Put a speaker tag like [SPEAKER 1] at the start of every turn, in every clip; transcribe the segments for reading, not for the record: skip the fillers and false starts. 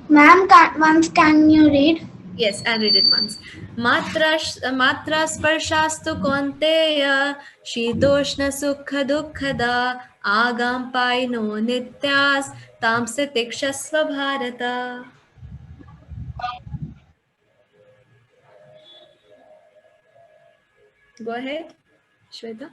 [SPEAKER 1] Ma'am, once can you read?
[SPEAKER 2] Yes, I'll read it once. Matra sparshastu konteya shitoshna sukha dukkada agam paino nityas tamse tikshasva bharata. Go ahead, Shweta.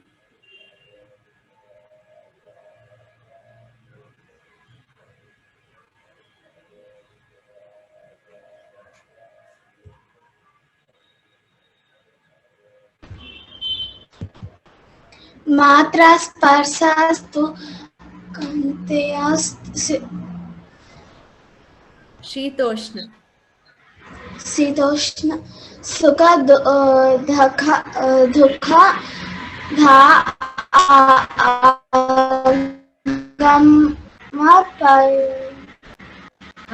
[SPEAKER 1] Matra sparsastu kanteyas
[SPEAKER 2] Shitoshna.
[SPEAKER 1] शीतोष्ण सुख धखा दुःख धा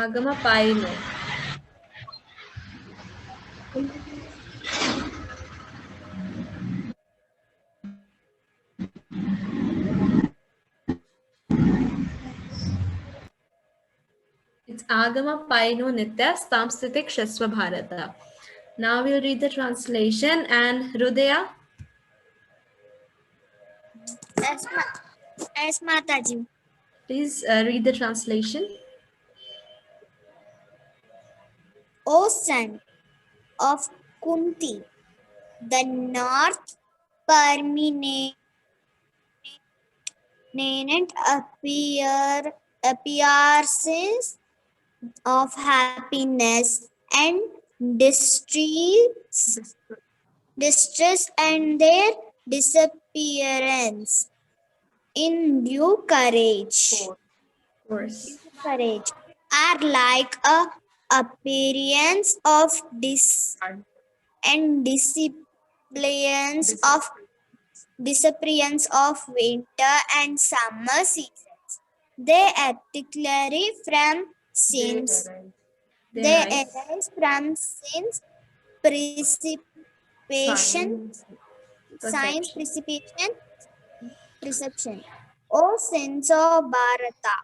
[SPEAKER 2] Agama paino. It's Agama Paino Nitya Stamstitik Shasva Bharata. Now we'll read the translation and Rudaya.
[SPEAKER 3] As Mataji.
[SPEAKER 2] Please read the translation.
[SPEAKER 3] O son of Kunti, the north permanent appearances of happiness and distress and their disappearance in due courage. Courage are like a appearance of disappearance of winter and summer seasons. They articulate from sins. They arise from sins, precipitation, science, precipitation, perception. O sins of Bharata,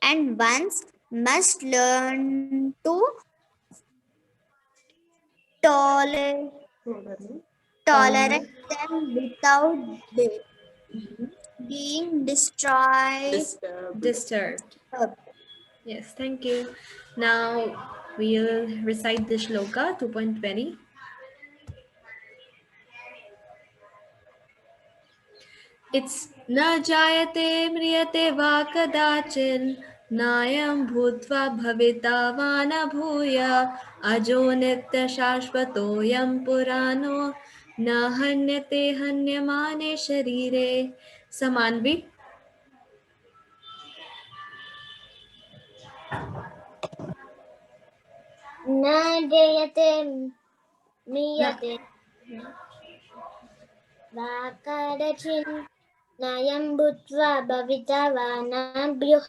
[SPEAKER 3] and ones must learn to tolerate them without being
[SPEAKER 2] Disturbed. Yes, thank you. Now we'll recite the shloka 2.20. It's na jayate mriyate va kadachin nayam bhutva bhavita vana bhuya ajo nitya shashvato yam purano na hanyate hanyamane sharire. Samanvi.
[SPEAKER 3] न जयते मीयते वाकरचिन् नयं भूत्वा भवितवानाभ्युः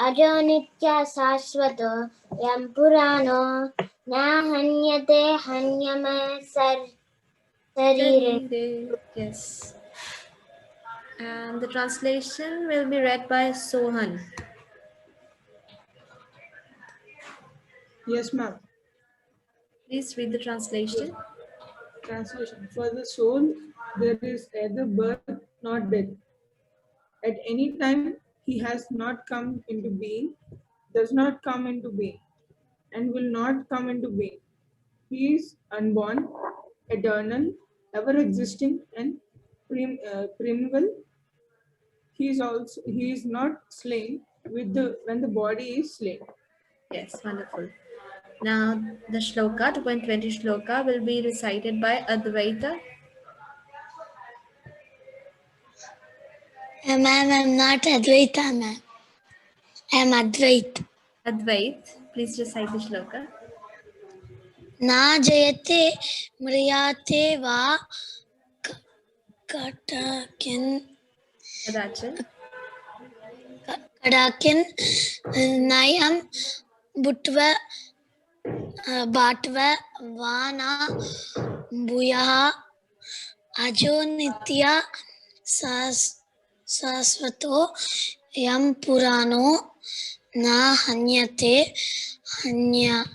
[SPEAKER 3] अजो नित्या शाश्वतो यं पुराणो न हन्यते हन्यमय शरीरे.
[SPEAKER 2] Yes. And the translation will be read by Sohan.
[SPEAKER 4] Yes, ma'am.
[SPEAKER 2] Please read the translation.
[SPEAKER 4] Translation. For the soul, there is either birth nor death. At any time, he has not come into being, does not come into being, and will not come into being. He is unborn, eternal, ever existing, and primeval. He is not slain when the body is slain.
[SPEAKER 2] Yes, wonderful. Now the shloka, 2.20 shloka, will be recited by Advaita.
[SPEAKER 5] Ma'am, I'm not Advaita, ma'am. I'm Advait.
[SPEAKER 2] Advait, please recite the shloka.
[SPEAKER 5] Na jayate mriyate va kadakin nayam bhutva bhatva vana bhuyaha ajo nitya sasvato yam purano न हन्यते हन्यमाने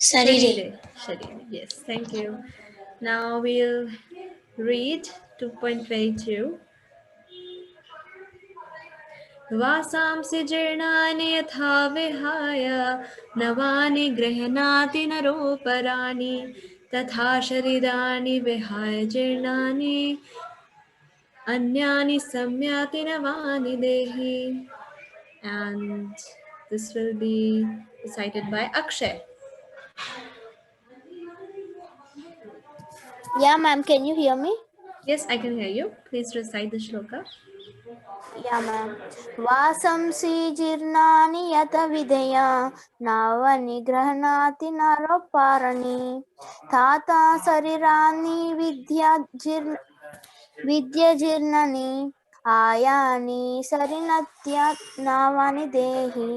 [SPEAKER 5] शरीरे.
[SPEAKER 2] Sharire. Yes, thank you. Now we'll read 2.22. वासांसि जीर्णानि यथा विहाय नवानि गृह्णाति नरोपराणि तथा शरीराणि विहाय जीर्णानि अन्यानि संयाति नवानि देहि. And this will be recited by Akshay.
[SPEAKER 3] Yeah, ma'am. Can you hear me?
[SPEAKER 2] Yes, I can hear you. Please recite the shloka.
[SPEAKER 3] Yeah, ma'am. वासंसि जीर्णानि यत विधया नावनि गृह्णाति नरोपराणि तथा शरीराणि विद्यजीर्णानि आयानि शरीरत्य नावानि देहि.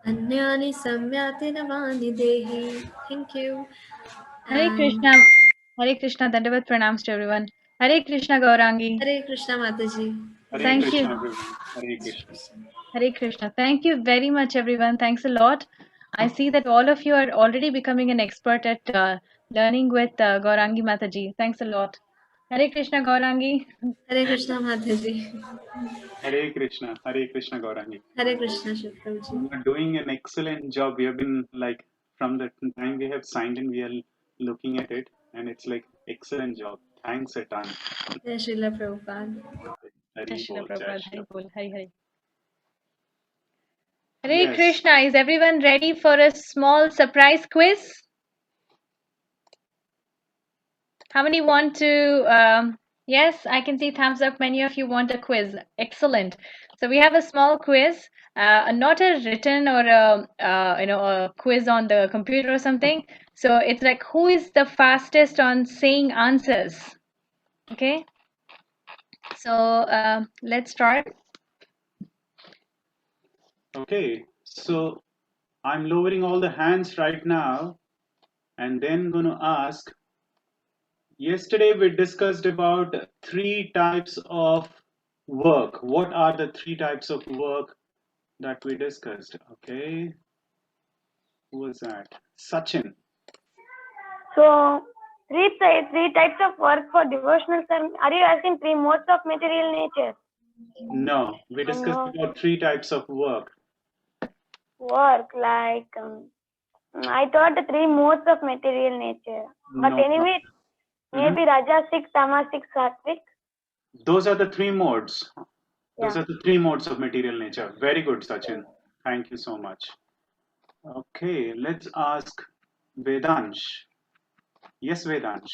[SPEAKER 2] Anyani samyati navani dehi. Thank you.
[SPEAKER 6] Hare
[SPEAKER 2] And
[SPEAKER 6] Krishna. Hare Krishna. Dandavat pranams to everyone. Hare Krishna Gaurangi.
[SPEAKER 2] Hare Krishna Mataji.
[SPEAKER 7] Hare
[SPEAKER 6] Thank
[SPEAKER 7] Krishna,
[SPEAKER 6] you.
[SPEAKER 7] everyone. Hare Krishna.
[SPEAKER 6] Hare Krishna. Thank you very much, everyone. Thanks a lot. I see that all of you are already becoming an expert at learning with Gaurangi Mataji. Thanks a lot. Hare Krishna Gaurangi.
[SPEAKER 2] Hare Krishna Mataji.
[SPEAKER 7] Hare Krishna. Hare Krishna, Gaurangi.
[SPEAKER 2] Hare Krishna Shukravji.
[SPEAKER 7] You are doing an excellent job. We have been like, from the time we have signed in, we are looking at it, and it's like excellent job. Thanks a ton.
[SPEAKER 2] Jai Srila Prabhupada.
[SPEAKER 7] Hare
[SPEAKER 6] Jai Shri
[SPEAKER 7] Bol, Jai
[SPEAKER 6] Prabhupada.
[SPEAKER 7] Shri.
[SPEAKER 6] Hare Bol. Hare Hare. Hare
[SPEAKER 7] Yes.
[SPEAKER 6] Krishna. Is everyone ready for a small surprise quiz? How many want to? Yes, I can see thumbs up. Many of you want a quiz. Excellent. So we have a small quiz, not a written or a quiz on the computer or something. So it's like who is the fastest on saying answers? Okay. So let's start.
[SPEAKER 7] Okay. So I'm lowering all the hands right now, and then going to ask. Yesterday we discussed about 3 types of work. What are the 3 types of work that we discussed? Okay. Who was that? Sachin.
[SPEAKER 8] So, three types of work for devotional service. Are you asking 3 modes of material nature?
[SPEAKER 7] No, we discussed
[SPEAKER 8] No.
[SPEAKER 7] about 3 types of work.
[SPEAKER 8] Work like I thought the 3 modes of material nature. But
[SPEAKER 7] No,
[SPEAKER 8] anyway, maybe Rajasic, Tamasic, Sattvic.
[SPEAKER 7] those are the 3 modes. Those
[SPEAKER 8] Yeah.
[SPEAKER 7] are the 3 modes of material nature. Very good, Sachin. Thank you so much. Okay, let's ask Vedansh. Yes, Vedansh.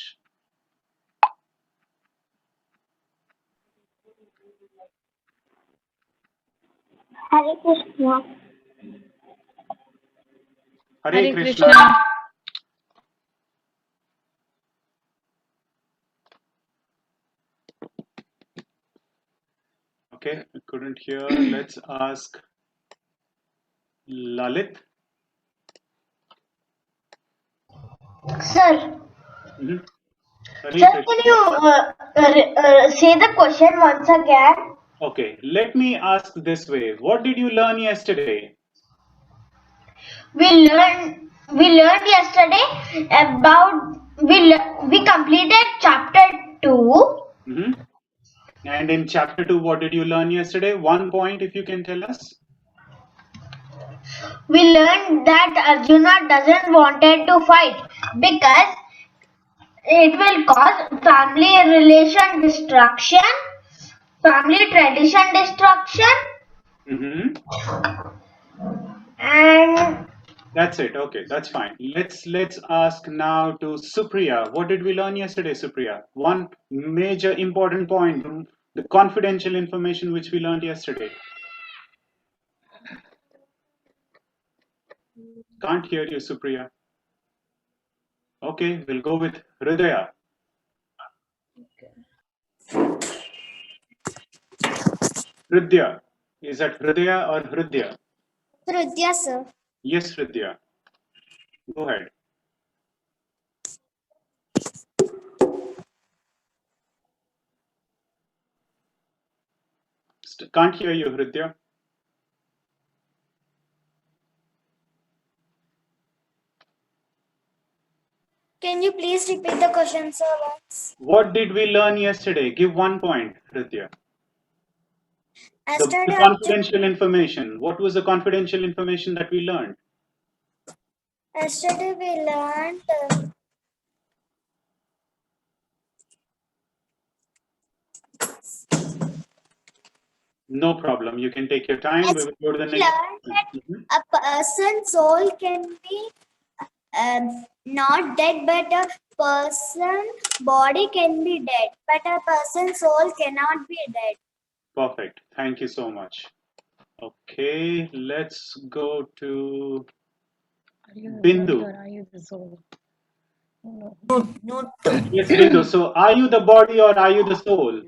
[SPEAKER 8] Hare Krishna.
[SPEAKER 7] Hare
[SPEAKER 6] Hare
[SPEAKER 7] Krishna.
[SPEAKER 6] Krishna.
[SPEAKER 7] Okay, I couldn't hear. Let's ask Lalit.
[SPEAKER 9] Sir,
[SPEAKER 7] Mhm. Hare
[SPEAKER 9] sir,
[SPEAKER 7] Krishna.
[SPEAKER 9] can you say the question once again?
[SPEAKER 7] Okay, let me ask this way. What did you learn yesterday?
[SPEAKER 9] We learned yesterday about we completed chapter 2.
[SPEAKER 7] Mhm. And in chapter 2, what did you learn yesterday? 1 point, if you can tell us.
[SPEAKER 9] We learned that Arjuna doesn't wanted to fight because it will cause family relation destruction, family tradition destruction,
[SPEAKER 7] Mhm.
[SPEAKER 9] and
[SPEAKER 7] That's it. Okay, that's fine. Let's ask now to Supriya. What did we learn yesterday, Supriya? One major important point, the confidential information which we learned yesterday. Can't hear you, Supriya. Okay, we'll go with Hridaya. Hridya. Is that Hridaya or Hridya?
[SPEAKER 3] Hridya, sir.
[SPEAKER 7] Yes, Hridya. Go ahead. just can't hear you, Hridya.
[SPEAKER 1] Can you please repeat the question, sir, once?
[SPEAKER 7] What did we learn yesterday? Give 1 point, Hridya. The
[SPEAKER 1] Yesterday,
[SPEAKER 7] confidential information. What was the confidential information that we learned?
[SPEAKER 1] yesterday we learned
[SPEAKER 7] No problem. You can take your time. We will go to the
[SPEAKER 1] we
[SPEAKER 7] next.
[SPEAKER 1] learned that a person's soul can be not dead, but a person's body can be dead, but a person's soul cannot be dead.
[SPEAKER 7] Perfect. Thank you so much. Okay, let's go to Bindu.
[SPEAKER 6] Are you the soul? No.
[SPEAKER 7] Yes, Bindu. So, are you the body or are you the soul?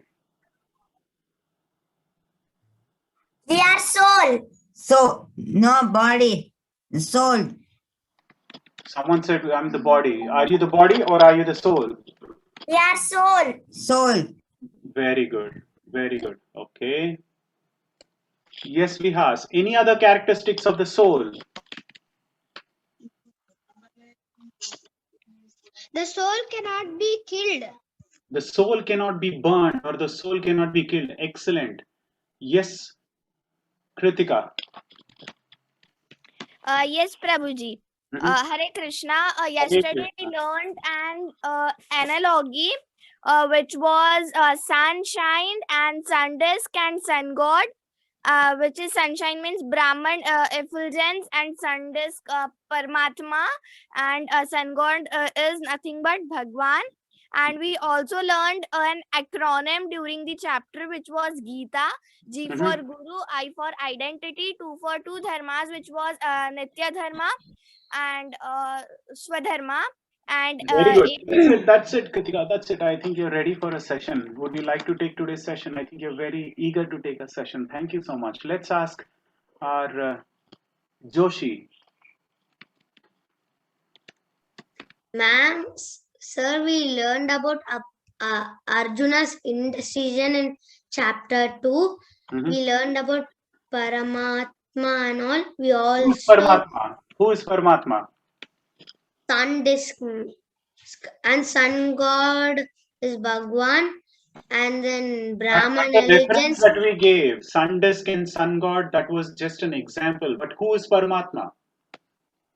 [SPEAKER 3] We are soul. So, no body, soul.
[SPEAKER 7] Someone said, I'm the body. Are you the body or are you the soul?
[SPEAKER 3] We are soul. Soul.
[SPEAKER 7] Very good. Very good. Okay. Yes, Vihas. Any other characteristics of the soul?
[SPEAKER 3] The soul cannot be killed.
[SPEAKER 7] The soul cannot be burned or the soul cannot be killed. Excellent. Yes, Kritika.
[SPEAKER 10] Yes, Prabhuji. Hare Krishna. Yesterday we learned an analogy which was sunshine and sun disk and sun god, which is sunshine means Brahman effulgence and sun disk Paramatma, and sun god is nothing but Bhagwan. And we also learned an acronym during the chapter, which was Gita. G for Guru, I for identity, 2 for 2 dharmas, which was Nitya Dharma and Swadharma. And
[SPEAKER 7] Very good. That's it, Kritika. That's it. I think you're ready for a session. Would you like to take today's session? I think you're very eager to take a session. Thank you so much. Let's ask our Joshi.
[SPEAKER 3] Ma'am, sir, we learned about Arjuna's indecision in chapter 2. We learned about Paramatma and all. We also...
[SPEAKER 7] Who's Paramatma? Who is Paramatma?
[SPEAKER 3] Sun disk and sun god is Bhagwan, and then Brahman
[SPEAKER 7] The reference
[SPEAKER 3] allegiance.
[SPEAKER 7] that we gave, sun disk and sun god, that was just an example. But who is Paramatma?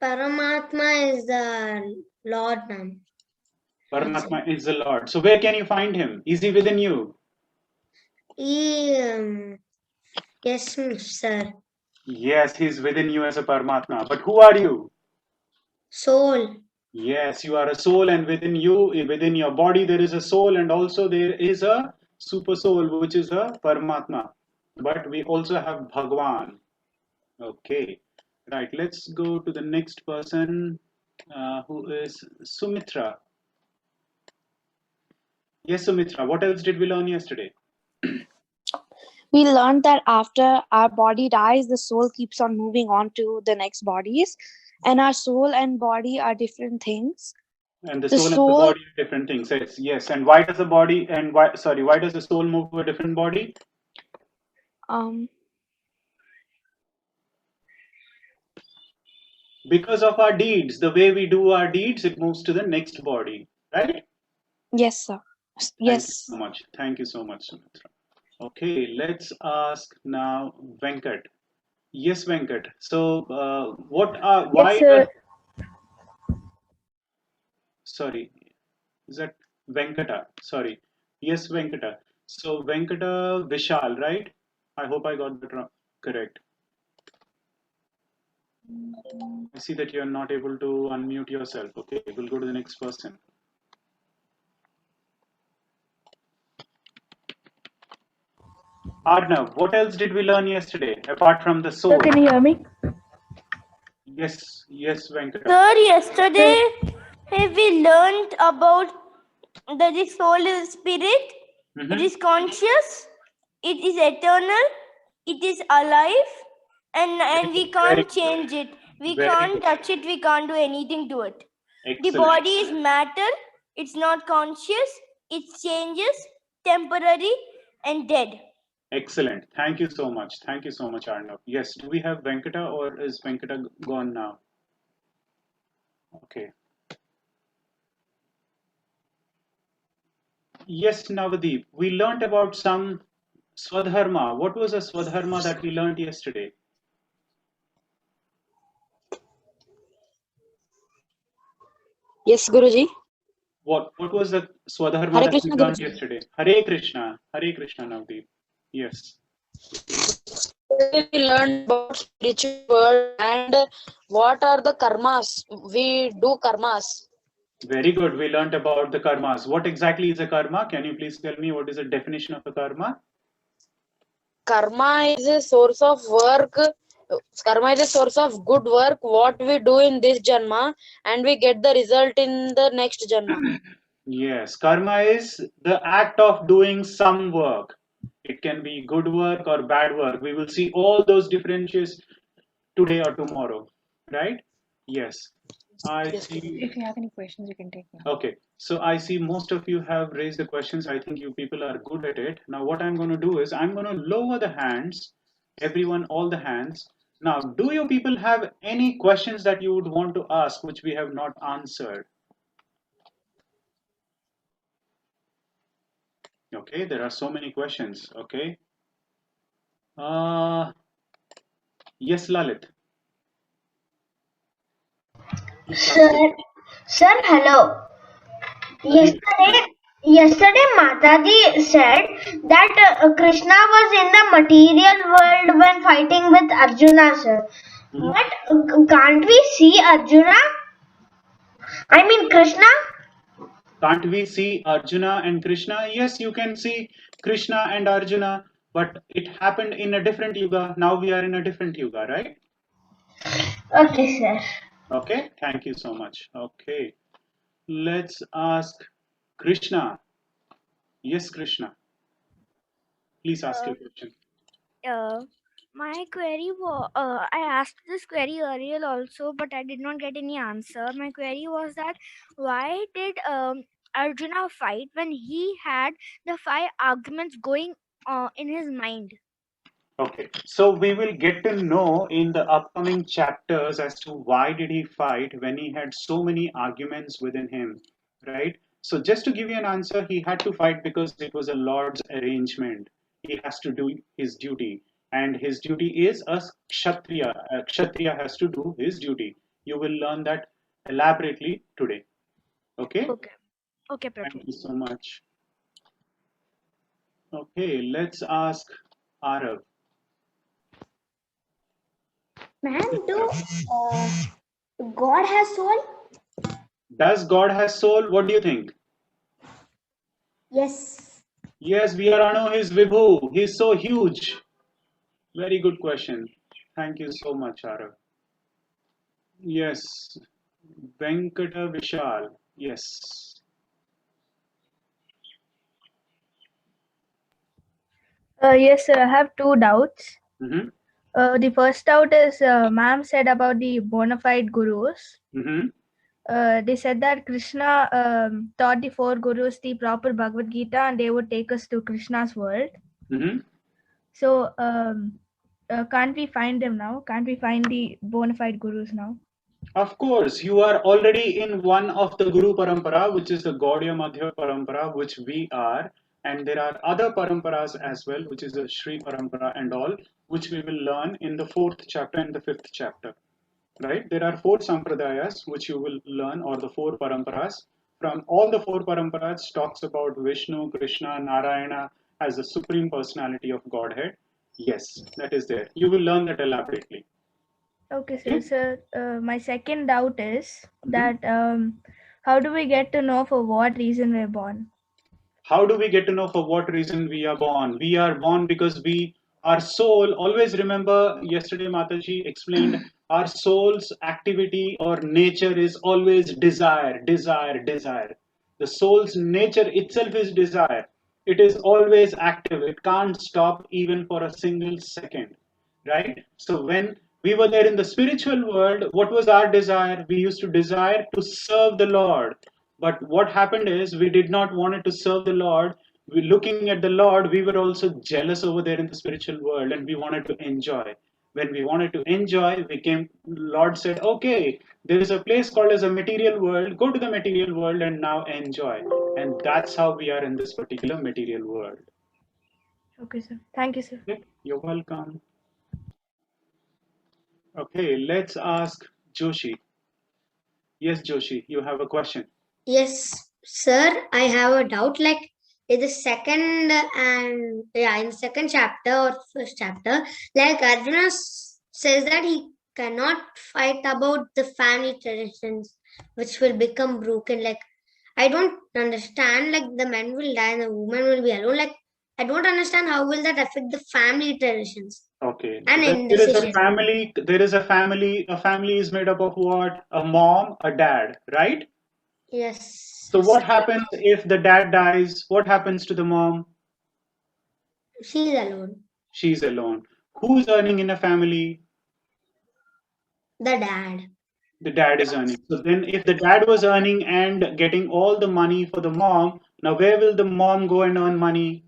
[SPEAKER 3] Paramatma is the Lord, ma'am.
[SPEAKER 7] Paramatma is the Lord. So where can you find him? Is he within you?
[SPEAKER 3] Yes, sir.
[SPEAKER 7] Yes, he's within you as a Paramatma. But who are you?
[SPEAKER 3] Soul.
[SPEAKER 7] Yes, you are a soul, and within you, within your body, there is a soul, and also there is a super soul, which is a Paramatma. But we also have Bhagwan. Okay, right. Let's go to the next person, who is Sumitra. Yes, Sumitra. What else did we learn yesterday?
[SPEAKER 11] We learned that after our body dies, the soul keeps on moving on to the next bodies. And our soul and body are different things.
[SPEAKER 7] And the soul and the body are different things. Yes. And why does the body and why does the soul move to a different body? Because of our deeds, the way we do our deeds, it moves to the next body, right?
[SPEAKER 11] Yes, sir. Yes.
[SPEAKER 7] Thank you so much, Sumitra. Okay, let's ask now Venkat. Yes, Venkat. So, sorry, is that Venkata? Sorry. Yes, Venkata. So, Venkata Vishal, right? I hope I got that correct. I see that you're not able to unmute yourself. Okay, we'll go to the next person. Arnav, what else did we learn yesterday apart from the soul?
[SPEAKER 8] Sir, can you hear me?
[SPEAKER 7] Yes, Venkata.
[SPEAKER 8] Sir, yesterday we learned about that the soul is spirit, it is conscious, it is eternal, it is alive, and we can't change it. We can't touch it, we can't do anything to it.
[SPEAKER 7] Excellent.
[SPEAKER 8] The body is matter, it's not conscious, it changes, temporary and dead.
[SPEAKER 7] Excellent. Thank you so much. Thank you so much, Arnav. Yes, do we have Venkata or is Venkata gone now? Okay. Yes, Navadeep, we learnt about some Swadharma. What was a Swadharma that we learnt yesterday?
[SPEAKER 11] Yes, Guruji.
[SPEAKER 7] What was the Swadharma
[SPEAKER 11] Hare
[SPEAKER 7] that we
[SPEAKER 11] Krishna,
[SPEAKER 7] learnt
[SPEAKER 11] Guruji.
[SPEAKER 7] yesterday? Hare Krishna. Hare Krishna, Navdeep. Yes.
[SPEAKER 11] We learned about spiritual world and what are the karmas. We do karmas.
[SPEAKER 7] Very good. We learnt about the karmas. What exactly is a karma? Can you please tell me what is the definition of a karma?
[SPEAKER 11] Karma is a source of work. Karma is a source of good work. What we do in this janma, and we get the result in the next janma.
[SPEAKER 7] Yes, karma is the act of doing some work. It can be good work or bad work. We will see all those differences today or tomorrow, right? Yes. I see.
[SPEAKER 6] If you have any questions, you can take them.
[SPEAKER 7] Okay, so I see most of you have raised the questions. I think you people are good at it. Now what I'm going to do is I'm going to lower the hands, everyone, all the hands. Now, do you people have any questions that you would want to ask which we have not answered? Okay, there are so many questions. Okay. Yes, Lalit.
[SPEAKER 9] Sir, hello. Yesterday Mataji said that Krishna was in the material world when fighting with Arjuna, sir. But can't we see Arjuna? I mean Krishna?
[SPEAKER 7] Can't we see Arjuna and Krishna? Yes, you can see Krishna and Arjuna, but it happened in a different yuga. Now we are in a different yuga, right?
[SPEAKER 9] Okay, sir.
[SPEAKER 7] Okay, thank you so much. Okay, let's ask Krishna. Yes, Krishna. Please ask your question.
[SPEAKER 10] My query was, I asked this query earlier also, but I did not get any answer. My query was that why did Arjuna fight when he had the 5 arguments going in his mind?
[SPEAKER 7] Okay, so we will get to know in the upcoming chapters as to why did he fight when he had so many arguments within him, right? So just to give you an answer, he had to fight because it was a Lord's arrangement. He has to do his duty, and his duty is a Kshatriya. A Kshatriya has to do his duty. You will learn that elaborately today. Okay?
[SPEAKER 10] Okay. Okay, Prabhu.
[SPEAKER 7] Thank you so much. Okay, let's ask Arav.
[SPEAKER 1] Ma'am, do God has soul?
[SPEAKER 7] Does God has soul? What do you think?
[SPEAKER 1] Yes.
[SPEAKER 7] Yes, we are Anu, his Vibhu. He's so huge. Very good question. Thank you so much, Arav. Yes. Venkata Vishal. Yes.
[SPEAKER 12] Yes, sir. I have 2 doubts.
[SPEAKER 7] Mm-hmm.
[SPEAKER 12] The first doubt is, ma'am said about the bona fide gurus.
[SPEAKER 7] Mm-hmm.
[SPEAKER 12] They said that Krishna taught the 4 gurus the proper Bhagavad Gita and they would take us to Krishna's world.
[SPEAKER 7] Mm-hmm.
[SPEAKER 12] So, can't we find them now? Can't we find the bona fide gurus now?
[SPEAKER 7] Of course, you are already in one of the Guru Parampara, which is the Gaudiya Madhya Parampara, which we are. And there are other paramparas as well, which is the Sri Parampara and all, which we will learn in the 4th chapter and the 5th chapter. Right? There are 4 sampradayas which you will learn, or the 4 paramparas. From all the 4 paramparas talks about Vishnu, Krishna, Narayana as the supreme personality of Godhead. Yes, that is there. You will learn that elaborately.
[SPEAKER 12] Okay, sir. Sir, my second doubt is that how do we get to know for what reason we're born?
[SPEAKER 7] How do we get to know for what reason we are born? We are born because our soul, always remember yesterday Mataji explained, our soul's activity or nature is always desire, desire, desire. The soul's nature itself is desire. It is always active. It can't stop even for a single second, right? So when we were there in the spiritual world, what was our desire? We used to desire to serve the Lord. But what happened is we did not want to serve the Lord. looking at the Lord, we were also jealous over there in the spiritual world, and we wanted to enjoy. When we wanted to enjoy, Lord said, okay, there is a place called as a material world, go to the material world and now enjoy. And that's how we are in this particular material world.
[SPEAKER 12] Okay, sir. Thank you, sir.
[SPEAKER 7] Okay, you're welcome. Okay, let's ask Joshi. Yes, Joshi, you have a question.
[SPEAKER 13] Yes, sir, I have a doubt. Like in the second in the second chapter or first chapter, like Arjuna says that he cannot fight about the family traditions which will become broken. Like I don't understand. Like the men will die and the woman will be alone. Like I don't understand how will that affect the family traditions.
[SPEAKER 7] Okay.
[SPEAKER 13] And
[SPEAKER 7] There is a
[SPEAKER 13] indecision.
[SPEAKER 7] family. There is a family. A family is made up of what? A mom, a dad, right?
[SPEAKER 13] Yes.
[SPEAKER 7] So what happens if the dad dies? What happens to the mom?
[SPEAKER 13] She's alone.
[SPEAKER 7] She's alone. Who's earning in a family?
[SPEAKER 13] The dad.
[SPEAKER 7] The dad is earning. So then if the dad was earning and getting all the money for the mom, now where will the mom go and earn money?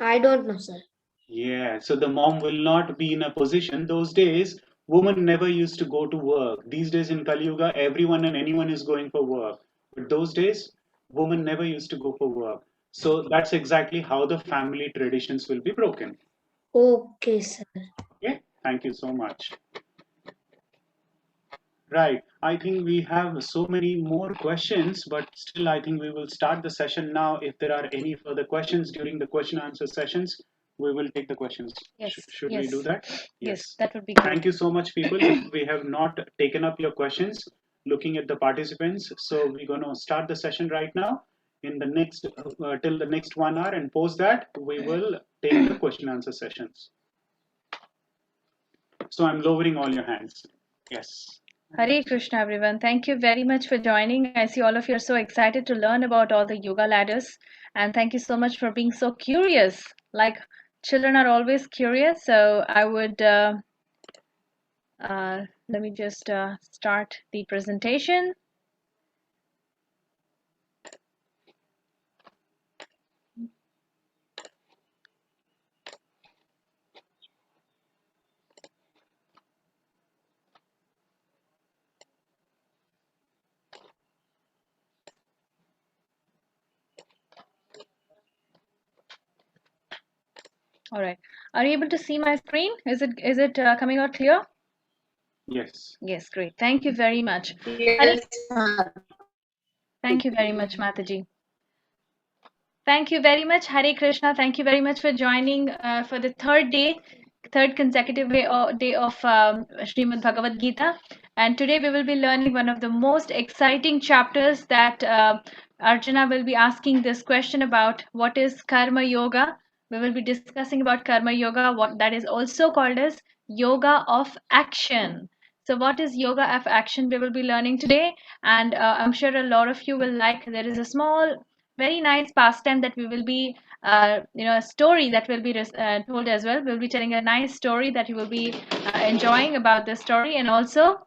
[SPEAKER 13] I don't know, sir.
[SPEAKER 7] Yeah, so the mom will not be in a position. Those days, women never used to go to work. These days in Kali Yuga, everyone and anyone is going for work. But those days, women never used to go for work. So that's exactly how the family traditions will be broken.
[SPEAKER 13] Okay, sir.
[SPEAKER 7] Okay, thank you so much. Right, I think we have so many more questions, but still I think we will start the session now. If there are any further questions during the question answer sessions, we will take the questions.
[SPEAKER 6] Yes.
[SPEAKER 7] Should
[SPEAKER 6] yes.
[SPEAKER 7] we do that?
[SPEAKER 6] Yes, that would be great.
[SPEAKER 7] Thank you so much, people. If we have not taken up your questions, looking at the participants, so we're going to start the session right now. In the next till the next 1 hour, and post that we will take the question answer sessions. So I'm lowering all your hands. Yes.
[SPEAKER 6] Hare Krishna, everyone. Thank you very much for joining. I see all of you are so excited to learn about all the yoga ladders. And thank you so much for being so curious. Like children are always curious. So I would, let me just start the presentation. All right. Are you able to see my screen? Is it coming out clear?
[SPEAKER 7] Yes.
[SPEAKER 6] Yes, great. Thank you very much.
[SPEAKER 13] Yes.
[SPEAKER 6] Thank you very much, Mataji. Thank you very much, Hare Krishna. Thank you very much for joining for the third consecutive day of Srimad Bhagavad Gita. And today we will be learning one of the most exciting chapters that Arjuna will be asking this question about what is Karma Yoga. We will be discussing about Karma Yoga, what that is also called as Yoga of Action. So what is Yoga of Action we will be learning today, and I'm sure a lot of you will like. There is a small very nice pastime that we will be a story that will be told as well. We'll be telling a nice story that you will be enjoying about the story. And also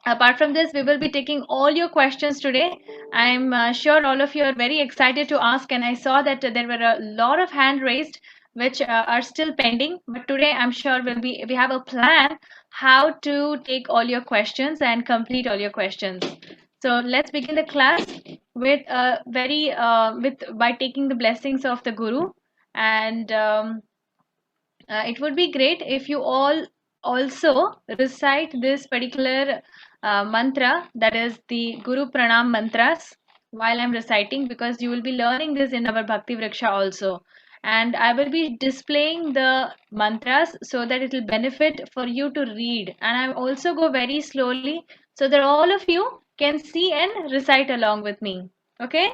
[SPEAKER 6] apart from this, we will be taking all your questions today. I'm sure all of you are very excited to ask, and I saw that there were a lot of hand raised which are still pending, but today I'm sure we have a plan how to take all your questions and complete all your questions. So let's begin the class with by taking the blessings of the Guru, and it would be great if you all also recite this particular mantra, that is the Guru Pranam mantras, while I'm reciting, because you will be learning this in our Bhakti Vriksha also. And I will be displaying the mantras so that it will benefit for you to read. And I also go very slowly so that all of you can see and recite along with me. Okay?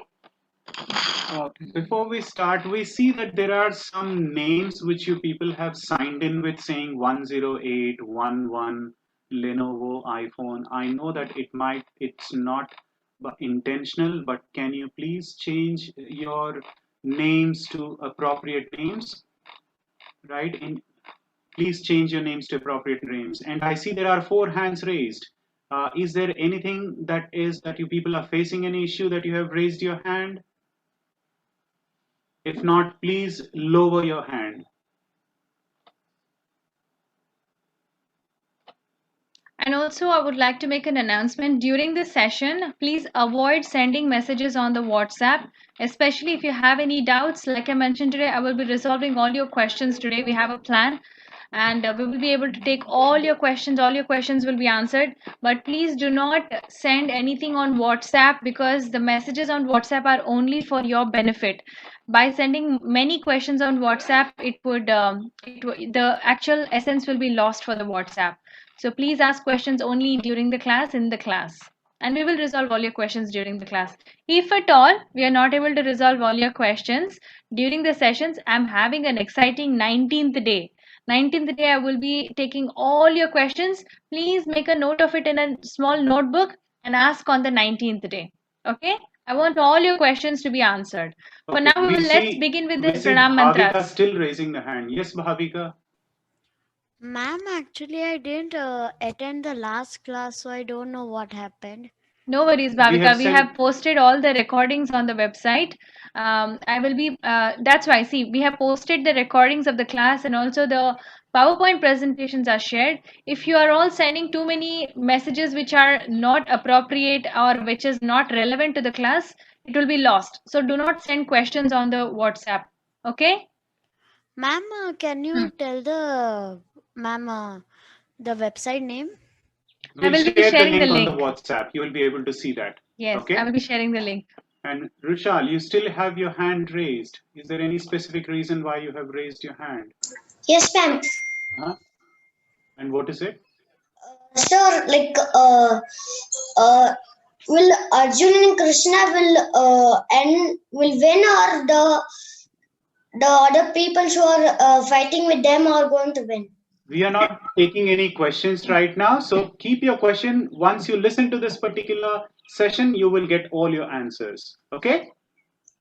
[SPEAKER 7] Before we start, we see that there are some names which you people have signed in with saying 10811 Lenovo iPhone. I know that it's not intentional, but can you please change your names to appropriate names? Right? Please change your names to appropriate names. And I see there are 4 hands raised. Is there anything that you people are facing, any issue that you have raised your hand? If not, please lower your hand.
[SPEAKER 6] And also, I would like to make an announcement during this session. Please avoid sending messages on the WhatsApp, especially if you have any doubts. Like I mentioned today, I will be resolving all your questions today. We have a plan, and we will be able to take all your questions. All your questions will be answered. But please do not send anything on WhatsApp, because the messages on WhatsApp are only for your benefit. By sending many questions on WhatsApp, the actual essence will be lost for the WhatsApp. So please ask questions only during the class, in the class. And we will resolve all your questions during the class. If at all we are not able to resolve all your questions during the sessions, I'm having an exciting 19th day. 19th day, I will be taking all your questions. Please make a note of it in a small notebook and ask on the 19th day. Okay? I want all your questions to be answered. For now, let's begin with the Pranam
[SPEAKER 7] Bhavika
[SPEAKER 6] mantras.
[SPEAKER 7] still raising the hand. Yes, Bhavika.
[SPEAKER 3] Ma'am, actually, I didn't attend the last class, so I don't know what happened.
[SPEAKER 6] No worries, Bhavika. We have posted all the recordings on the website. That's why, see, we have posted the recordings of the class, and also the PowerPoint presentations are shared. If you are all sending too many messages which are not appropriate or which is not relevant to the class, it will be lost. So do not send questions on the WhatsApp. Okay?
[SPEAKER 3] Ma'am, can you tell the website name?
[SPEAKER 7] We'll
[SPEAKER 6] will be
[SPEAKER 7] share the
[SPEAKER 6] sharing
[SPEAKER 7] link
[SPEAKER 6] the
[SPEAKER 7] on
[SPEAKER 6] link.
[SPEAKER 7] the WhatsApp. You will be able to see that.
[SPEAKER 6] Yes,
[SPEAKER 7] Okay.
[SPEAKER 6] I will be sharing the link.
[SPEAKER 7] And Rushal, you still have your hand raised. Is there any specific reason why you have raised your hand?
[SPEAKER 13] Yes, ma'am.
[SPEAKER 7] And what is it?
[SPEAKER 13] Sir, like, will Arjun and Krishna will win, or the other people who are fighting with them are going to win?
[SPEAKER 7] We are not taking any questions right now. So keep your question. Once you listen to this particular session, you will get all your answers. Okay?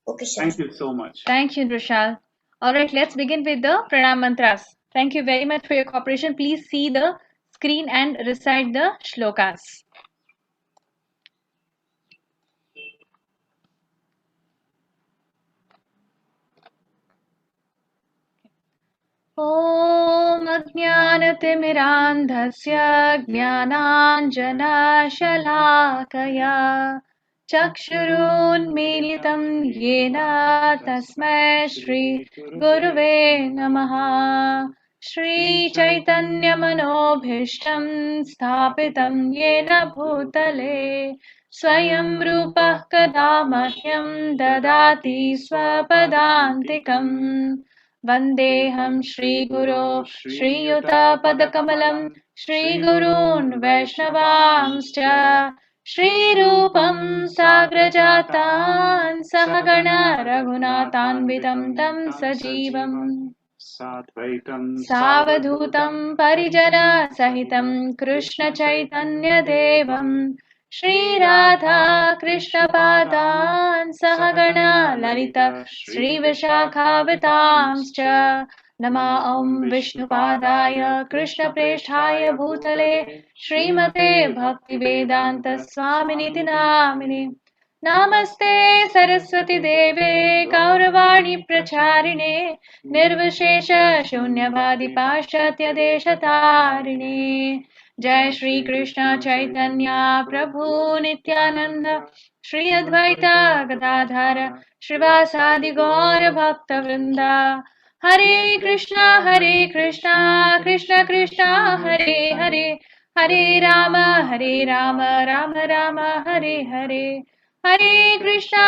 [SPEAKER 13] Okay, sir.
[SPEAKER 7] Thank you so much.
[SPEAKER 6] Thank you, Rushal. All right, let's begin with the Pranam mantras. Thank you very much for your cooperation. Please see the screen and recite the shlokas. ॐ अज्ञानतिमिरान्धस्य ज्ञानाञ्जनशलाकया चक्षुरुन्मीलितं येन तस्मै श्रीगुरुवे नमः। श्रीचैतन्यमनोभीष्टं स्थापितं येन भूतले स्वयं रूपः कदा मह्यं ददाति स्वपदान्तिकम्। वन्देऽहं श्रीगुरो श्रीयुतपदकमलं श्रीगुरून् वैष्णवांश्च श्रीरूपं साग्रजातान् सहगण रघुनाथान्वितं तं सजीवम् सावधूतं परिजनसहितं कृष्णचैतन्यदेवं श्रीराधा कृष्णपादान् सहगण ललित श्रीविशाखावतांश्च नमः ॐ विष्णुपादाय कृष्णप्रेष्ठाय भूतले श्रीमते भक्तिवेदान्त स्वामिनिति नामिने नमस्ते सरस्वती देवे गौरवाणी प्रचारिणे निर्विशेष शून्यवादी पाश्चात्य देशतारिणे जय श्री कृष्ण चैतन्य प्रभु नित्यानंद श्री अद्वैत गदाधर श्रीवासादि गौर भक्त वृंद हरे Krishna Krishna Krishna Hare Hare Hare Ram Ram Ram Hare Hare Hare Krishna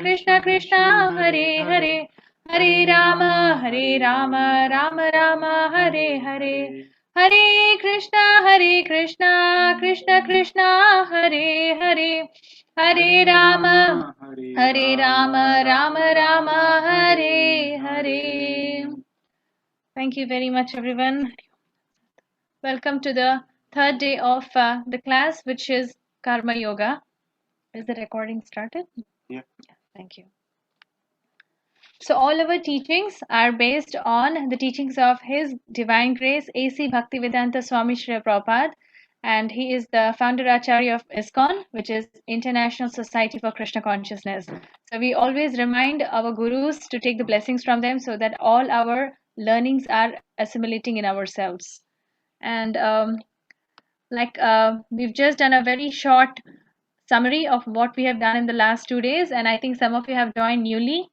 [SPEAKER 6] Krishna Krishna Hare Hare Hare Ram Ram Ram Hare Hare Hare Krishna Krishna Krishna Hare Hare Hare Ram Ram Ram Hare Hare. Thank you very much, everyone. Welcome to the third day of the class, which is Karma Yoga. Is the recording started?
[SPEAKER 7] Yeah.
[SPEAKER 6] Thank you. So all our teachings are based on the teachings of His Divine Grace A.C. Bhaktivedanta Swami Srila Prabhupada. and he is the founder Acharya of ISKCON, which is International Society for Krishna Consciousness. So we always remind our gurus to take the blessings from them so that all our learnings are assimilating in ourselves. And we've just done a very short summary of what we have done in the last 2 days, and I think some of you have joined newly.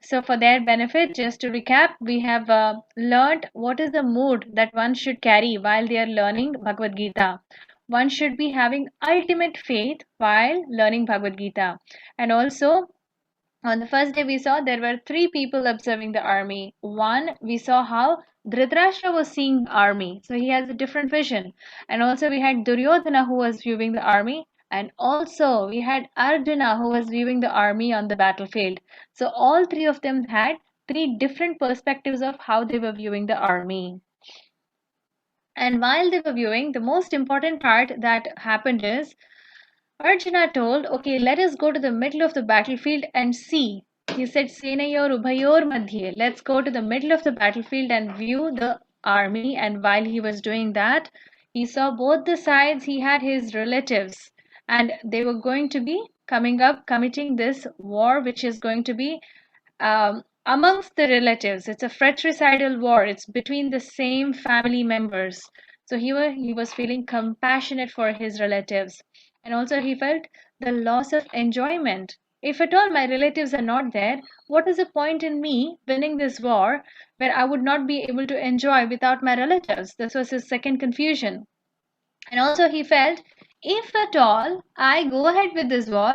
[SPEAKER 6] So for their benefit, just to recap, we have learned what is the mood that one should carry while they are learning Bhagavad Gita. One should be having ultimate faith while learning Bhagavad Gita. And also, on the first day we saw there were 3 people observing the army. One, we saw how Dhritarashtra was seeing the army. So he has a different vision. And also we had Duryodhana who was viewing the army. And also we had Arjuna who was viewing the army on the battlefield. So all 3 of them had 3 different perspectives of how they were viewing the army. And while they were viewing, the most important part that happened is Arjuna told, okay, let us go to the middle of the battlefield and see. He said, Senayor Ubhayor Madhye. Let's go to the middle of the battlefield and view the army. And while he was doing that, he saw both the sides. He had his relatives, and they were going to be coming up, committing this war, which is going to be amongst the relatives. It's a fratricidal war. It's between the same family members. So he was feeling compassionate for his relatives. And also he felt the loss of enjoyment. If at all my relatives are not there, what is the point in me winning this war where I would not be able to enjoy without my relatives? This was his second confusion. And also he felt, if at all I go ahead with this war,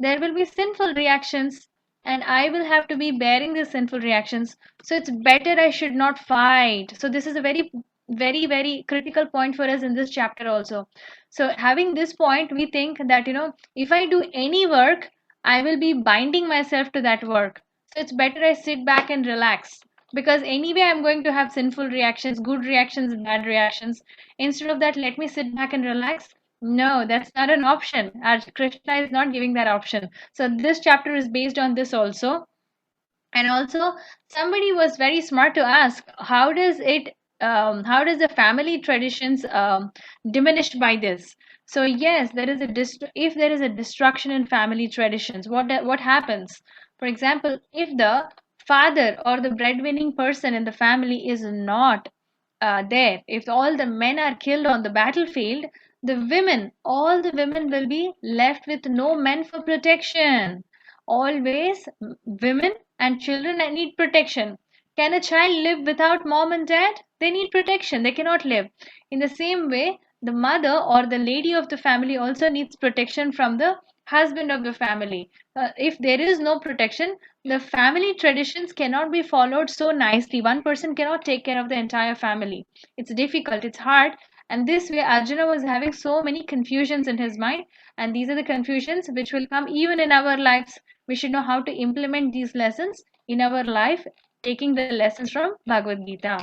[SPEAKER 6] there will be sinful reactions and I will have to be bearing these sinful reactions. So it's better I should not fight. So this is a very, very critical point for us in this chapter also. So having this point, we think that, if I do any work, I will be binding myself to that work. So it's better I sit back and relax, because anyway I'm going to have sinful reactions, good reactions, bad reactions. Instead of that, let me sit back and relax. No, that's not an option. Krishna is not giving that option. So this chapter is based on this also. And also somebody was very smart to ask, how does the family traditions diminished by this? So yes, if there is a destruction in family traditions, what happens? For example, if the father or the breadwinning person in the family is not there, if all the men are killed on the battlefield, all the women will be left with no men for protection. Always women and children need protection. Can a child live without mom and dad? They need protection. They cannot live. In the same way, the mother or the lady of the family also needs protection from the husband of the family. If there is no protection, the family traditions cannot be followed so nicely. One person cannot take care of the entire family. It's difficult, it's hard. And this way, Arjuna was having so many confusions in his mind. And these are the confusions which will come even in our lives. We should know how to implement these lessons in our life, taking the lessons from Bhagavad Gita.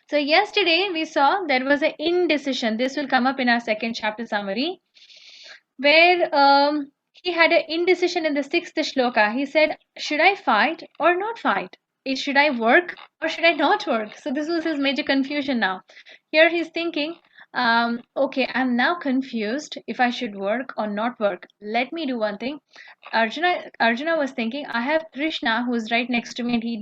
[SPEAKER 6] So yesterday we saw there was an indecision. This will come up in our second chapter summary, where he had an indecision in the 6th shloka. He said, should I fight or not fight? Should I work or should I not work? So this was his major confusion now. Here he's thinking, okay, I'm now confused if I should work or not work. Let me do one thing. Arjuna was thinking, I have Krishna who's right next to me and he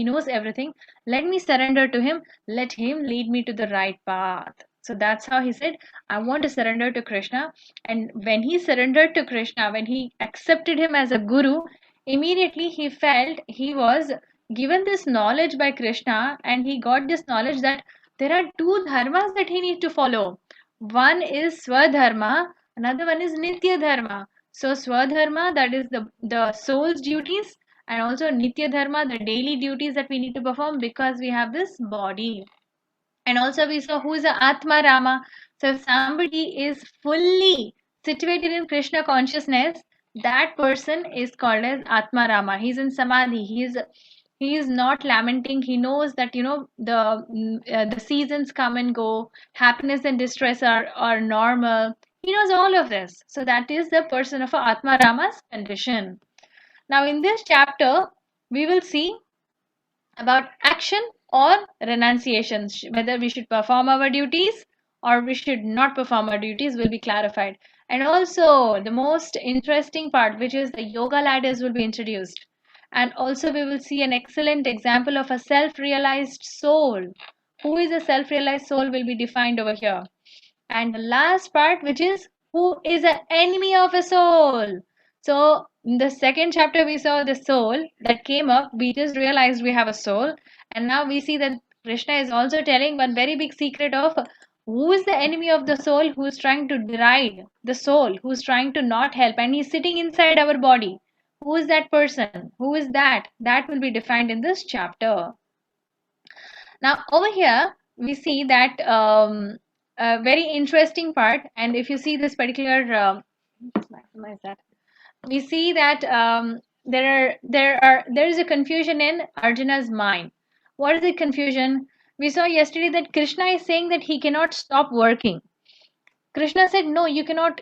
[SPEAKER 6] knows everything. Let me surrender to him. Let him lead me to the right path. So that's how he said, I want to surrender to Krishna. And when he surrendered to Krishna, when he accepted him as a guru, immediately he felt he was given this knowledge by Krishna, and he got this knowledge that there are 2 dharmas that he needs to follow. One is Swadharma, another one is Nitya Dharma. So Swadharma, that is the soul's duties, and also Nitya Dharma, the daily duties that we need to perform because we have this body. And also we saw who is the Atma Rama. So if somebody is fully situated in Krishna consciousness, that person is called as Atma Rama. He's in Samadhi. He is not lamenting. He knows that the seasons come and go. Happiness and distress are normal. He knows all of this. So that is the person of Atma Rama's condition. Now in this chapter, we will see about action or renunciation, whether we should perform our duties or we should not perform our duties will be clarified. And also the most interesting part, which is the yoga ladders, will be introduced. And also we will see an excellent example of a self-realized soul. Who is a self-realized soul will be defined over here. And the last part, which is who is an enemy of a soul. So in the second chapter, we saw the soul that came up. We just realized we have a soul. And now we see that Krishna is also telling one very big secret of who is the enemy of the soul, who's trying to deride the soul, who's trying to not help. And he's sitting inside our body. Who is that person? Who is that? That will be defined in this chapter. Now over here, we see that a very interesting part. And if you see this particular, maximize that. We see that there is a confusion in Arjuna's mind. What is the confusion? We saw yesterday that Krishna is saying that he cannot stop working. Krishna said, no, you cannot,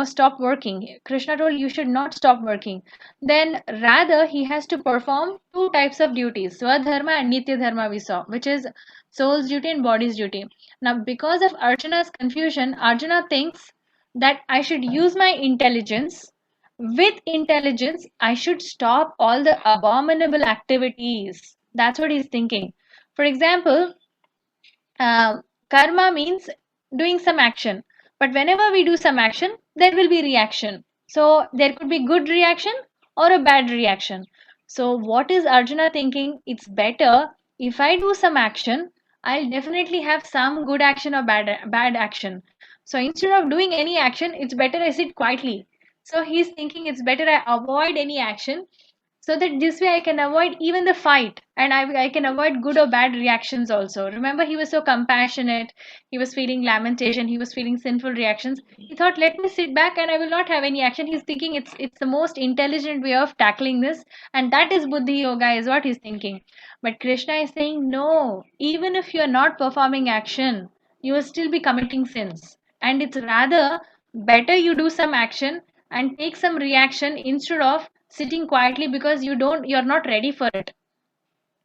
[SPEAKER 6] stop working. Krishna told you should not stop working. Then rather he has to perform two types of duties, Swadharma and Nitya Dharma we saw, which is soul's duty and body's duty. Now because of Arjuna's confusion, Arjuna thinks that I should use my intelligence. With intelligence, I should stop all the abominable activities. That's what he's thinking. For example, karma means doing some action, but whenever we do some action, there will be reaction. So there could be good reaction or a bad reaction. So what is Arjuna thinking? It's better if I do some action, I'll definitely have some good action or bad action. So instead of doing any action, it's better I sit quietly. So he's thinking it's better I avoid any action, so that this way I can avoid even the fight, and I can avoid good or bad reactions also. Remember, he was so compassionate, he was feeling lamentation, he was feeling sinful reactions. He thought, let me sit back and I will not have any action. He's thinking it's the most intelligent way of tackling this, and that is Buddhi Yoga, is what he's thinking. But Krishna is saying, no, even if you are not performing action, you will still be committing sins. And it's rather better you do some action and take some reaction instead of sitting quietly, because you're not ready for it.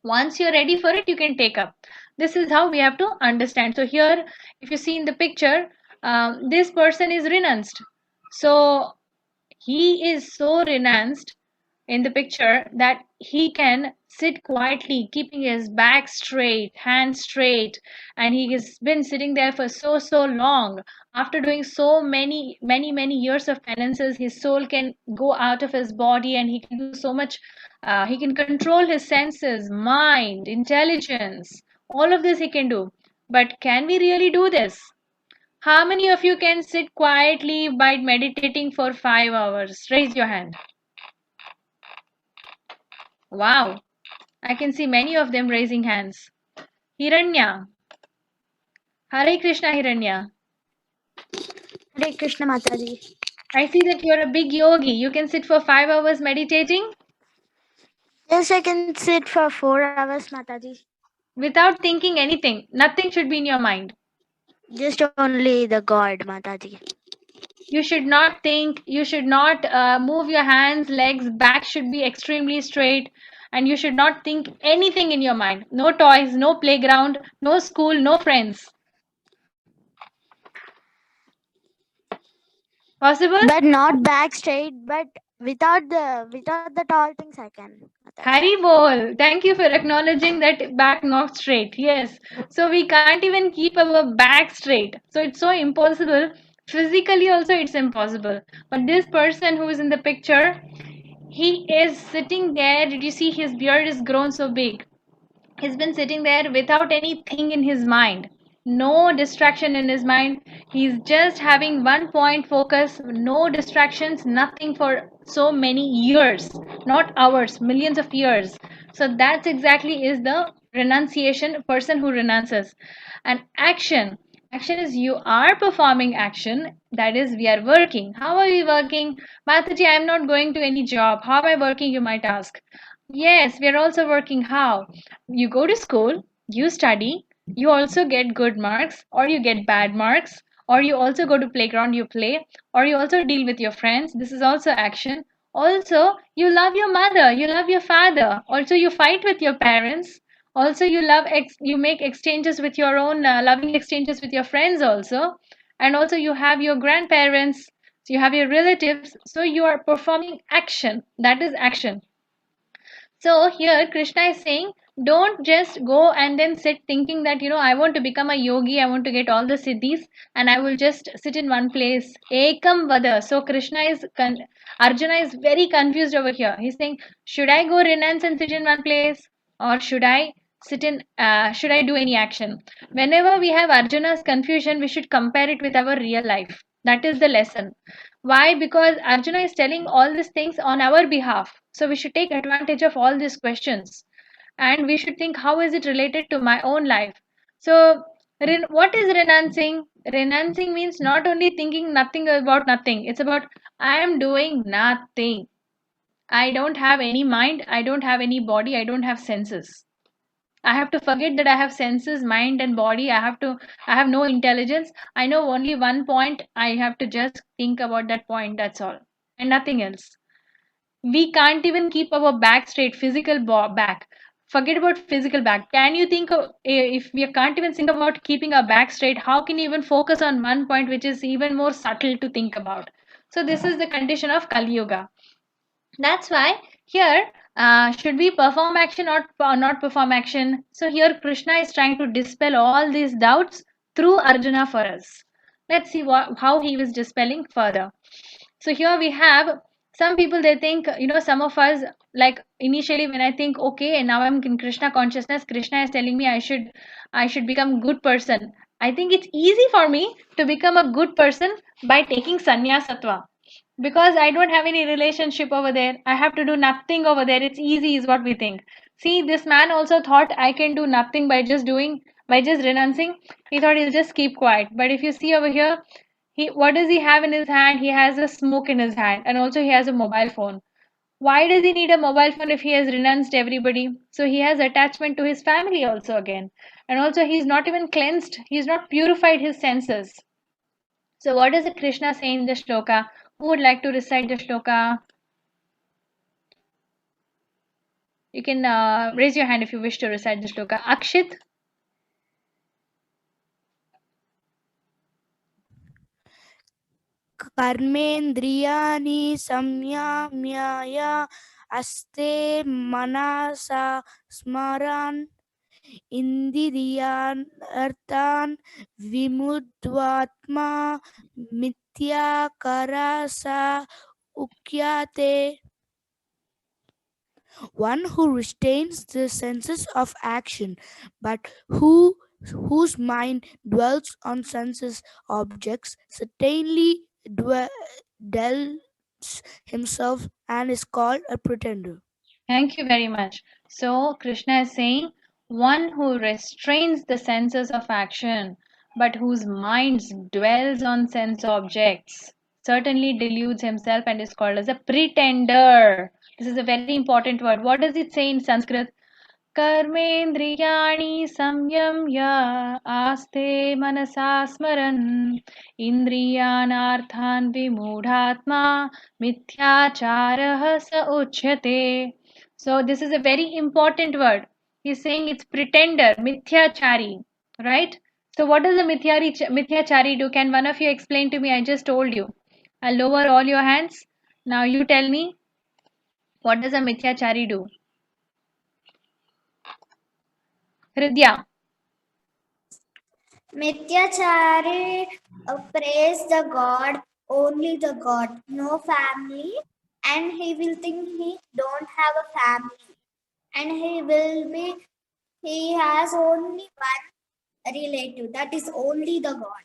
[SPEAKER 6] Once you're ready for it, you can take up. This is how we have to understand. So here, if you see in the picture, this person is renounced. So he is so renounced in the picture that he can sit quietly, keeping his back straight, hands straight, and he has been sitting there for so long. After doing so many years of penances, his soul can go out of his body, and he can do so much. He can control his senses, mind, intelligence, all of this he can do. But can we really do this? How many of you can sit quietly by meditating for 5 hours? Raise your hand. Wow, I can see many of them raising hands. Hiranya. Hare Krishna, Hiranya.
[SPEAKER 3] Hare Krishna, Mataji.
[SPEAKER 6] I see that you're a big yogi. You can sit for 5 hours meditating?
[SPEAKER 3] Yes, I can sit for 4 hours, Mataji.
[SPEAKER 6] Without thinking anything. Nothing should be in your mind.
[SPEAKER 3] Just only the God, Mataji.
[SPEAKER 6] You should not think. You should not move your hands, legs. Back should be extremely straight. And you should not think anything in your mind. No toys, no playground, no school, no friends. Possible?
[SPEAKER 3] But not back straight, but without the tall things I can.
[SPEAKER 6] Hari bol. Thank you for acknowledging that back not straight. Yes. So we can't even keep our back straight. So it's so impossible. Physically also it's impossible. But this person who is in the picture, he is sitting there. Did you see his beard is grown so big? He's been sitting there without anything in his mind. No distraction in his mind. He's just having one point focus, no distractions, nothing for so many years, not hours, millions of years. So that's exactly is the renunciation, person who renounces. And action is you are performing action, that is we are working. How are we working? Mataji, I am not going to any job. How am I working, you might ask? Yes, we are also working. How? You go to school, you study, you also get good marks or you get bad marks, or you also go to playground, you play, or you also deal with your friends. This is also action. Also, you love your mother, you love your father. Also, you fight with your parents. Also, you make exchanges with your own loving exchanges with your friends also, and also you have your grandparents, you have your relatives, so you are performing action. That is action. So here Krishna is saying, don't just go and then sit thinking that, I want to become a yogi, I want to get all the siddhis, and I will just sit in one place. Ekam vada. So Arjuna is very confused over here. He's saying, should I go renounce and sit in one place, or should I should I do any action? Whenever we have Arjuna's confusion, we should compare it with our real life. That is the lesson. Why? Because Arjuna is telling all these things on our behalf. So we should take advantage of all these questions, and we should think, how is it related to my own life? So, what is renouncing? Renouncing means not only thinking nothing about nothing, it's about I am doing nothing. I don't have any mind, I don't have any body, I don't have senses. I have to forget that I have senses, mind, and body. I have no intelligence. I know only one point. I have to just think about that point. That's all, and nothing else. We can't even keep our back straight, physical back. Forget about physical back. Can you think of, if we can't even think about keeping our back straight, how can you even focus on one point which is even more subtle to think about? So this is the condition of Kali Yuga. That's why here, should we perform action or not perform action? So here Krishna is trying to dispel all these doubts through Arjuna for us. Let's see how he was dispelling further. So here we have some people, they think, some of us, like initially when I think, okay, and now I'm in Krishna consciousness, Krishna is telling me I should become good person. I think it's easy for me to become a good person by taking sannyasatva, because I don't have any relationship over there. I have to do nothing over there. It's easy is what we think. See, this man also thought I can do nothing by just renouncing. He thought he'll just keep quiet. But if you see over here, what does he have in his hand? He has a smoke in his hand, and also he has a mobile phone. Why does he need a mobile phone if he has renounced everybody? So he has attachment to his family also again. And also he's not even cleansed. He's not purified his senses. So what does the Krishna say in the shloka? Who would like to recite the shloka? You can raise your hand if you wish to recite the shloka. Akshit?
[SPEAKER 12] कर्मेन्द्रियाणि संयम्य अस्ते मनसा स्मरन् इन्द्रियान् अर्थान् विमुद्वात्मा मिथ्याकारसा उच्यते. One who restrains the senses of action, but whose mind dwells on senses objects, certainly dwells himself and is called a pretender.
[SPEAKER 6] Thank you very much. So Krishna is saying, one who restrains the senses of action, but whose mind dwells on sense objects, certainly deludes himself and is called as a pretender. This is a very important word. What does it say in Sanskrit? Karmendriyani samyamya aste manasa smaran indriyanarthan vimudhatma mithyacharah sa uchyate. So this is a very important word. He's saying it's pretender, mithyachari, right? So what does the mithyachari do? Can one of you explain to me? I just told you. I'll lower all your hands. Now you tell me, what does a mithyachari do? Hridya.
[SPEAKER 1] Mithyachari praise the God, only the God, no family, and he will think he don't have a family, and he has only one relative, that is only the God.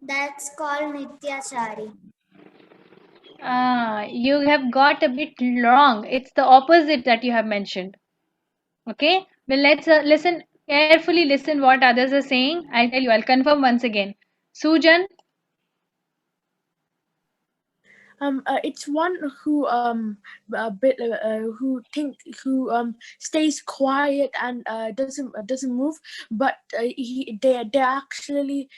[SPEAKER 1] That's called Nityachari.
[SPEAKER 6] You have got a bit wrong. It's the opposite that you have mentioned. Okay, well, let's carefully listen what others are saying. I'll tell you, I'll confirm once again. Sujan?
[SPEAKER 12] It's one who stays quiet and doesn't move, but they actually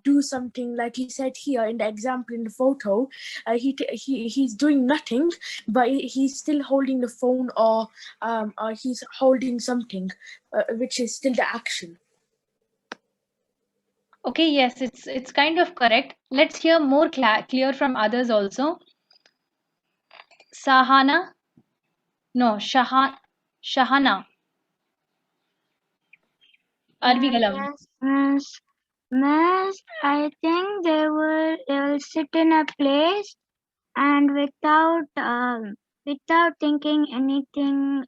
[SPEAKER 12] do something, like he said here in the example in the photo. He's doing nothing, but he's still holding the phone, or he's holding something, which is still the action.
[SPEAKER 6] Okay, yes, it's kind of correct. Let's hear more clear from others also. Sahana? No, Shahana. Arvi Galam.
[SPEAKER 14] Yes, Miss, I think they will sit in a place and without thinking anything,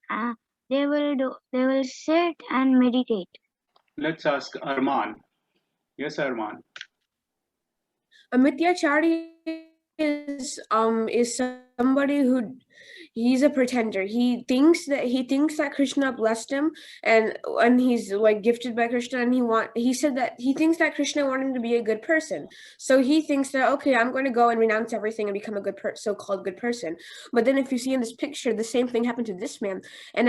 [SPEAKER 14] they will sit and meditate.
[SPEAKER 7] Let's ask Arman. Yes, Arman.
[SPEAKER 15] A Mityachari is somebody who, he's a pretender. He thinks that Krishna blessed him, and he's like gifted by Krishna, and he said that he thinks that Krishna wanted him to be a good person. So he thinks that, okay, I'm going to go and renounce everything and become a good so-called good person. But then if you see in this picture, the same thing happened to this man, and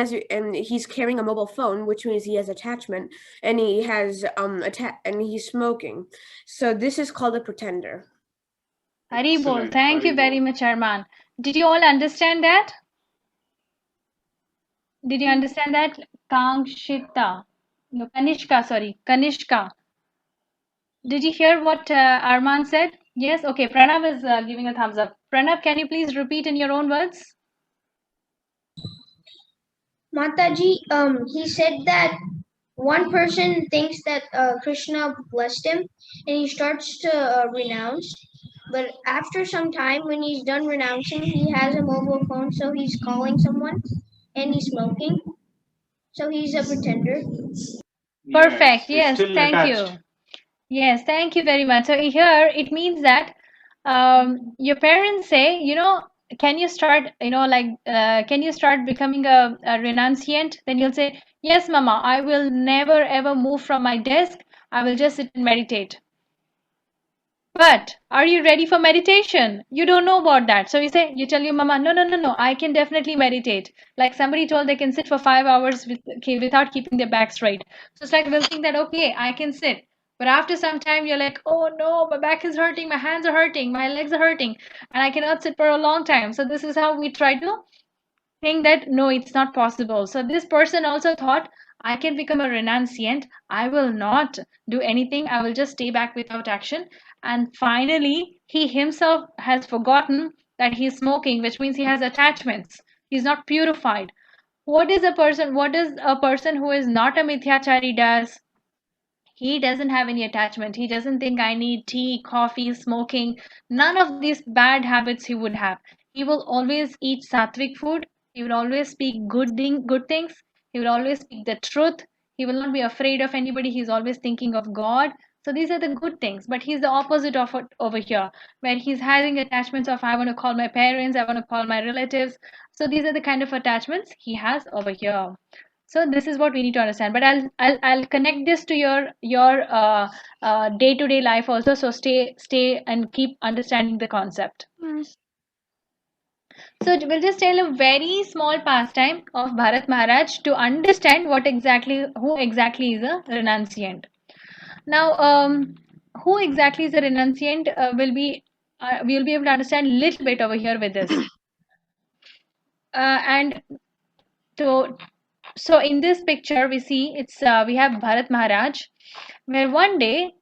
[SPEAKER 15] he's carrying a mobile phone, which means he has attachment, and he has and he's smoking. So this is called a pretender.
[SPEAKER 6] Hari bol. Thank you very much, Arman. Did you all understand that? Did you understand that? Kanishka. Did you hear what Arman said? Yes? Okay, Pranav is giving a thumbs up. Pranav, can you please repeat in your own words?
[SPEAKER 9] Mataji, he said that one person thinks that Krishna blessed him and he starts to renounce. But after some time, when he's done renouncing, he has a mobile phone, so he's calling someone and he's smoking. So he's a pretender.
[SPEAKER 6] Perfect. Yes, thank you. Yes, thank you very much. So here it means that your parents say, can you start, can you start becoming a renunciant? Then you'll say, yes, Mama, I will never ever move from my desk. I will just sit and meditate. But are you ready for meditation? You don't know about that. So you tell your mama, no, I can definitely meditate. Like somebody told they can sit for 5 hours without keeping their back straight. So it's like we'll think that, okay, I can sit. But after some time, you're like, oh no, my back is hurting, my hands are hurting, my legs are hurting, and I cannot sit for a long time. So this is how we try to think that, no, it's not possible. So this person also thought, I can become a renunciant. I will not do anything. I will just stay back without action. And finally, he himself has forgotten that he's smoking, which means he has attachments. He's not purified. What is a person who is not a mithyachari does? He doesn't have any attachment. He doesn't think I need tea, coffee, smoking. None of these bad habits he would have. He will always eat sattvic food. He will always speak good things. He will always speak the truth. He will not be afraid of anybody. He's always thinking of God. So these are the good things. But he's the opposite of it over here, where he's having attachments of I want to call my parents, I want to call my relatives. So these are the kind of attachments he has over here. So this is what we need to understand. But I'll connect this to your day-to-day life also. So stay and keep understanding the concept.
[SPEAKER 14] Yes.
[SPEAKER 6] So we'll just tell a very small pastime of Bharat Maharaj to understand who exactly is a renunciant. Now, who exactly is a renunciant we'll be able to understand a little bit over here with this. So in this picture we see we have Bharat Maharaj, where one day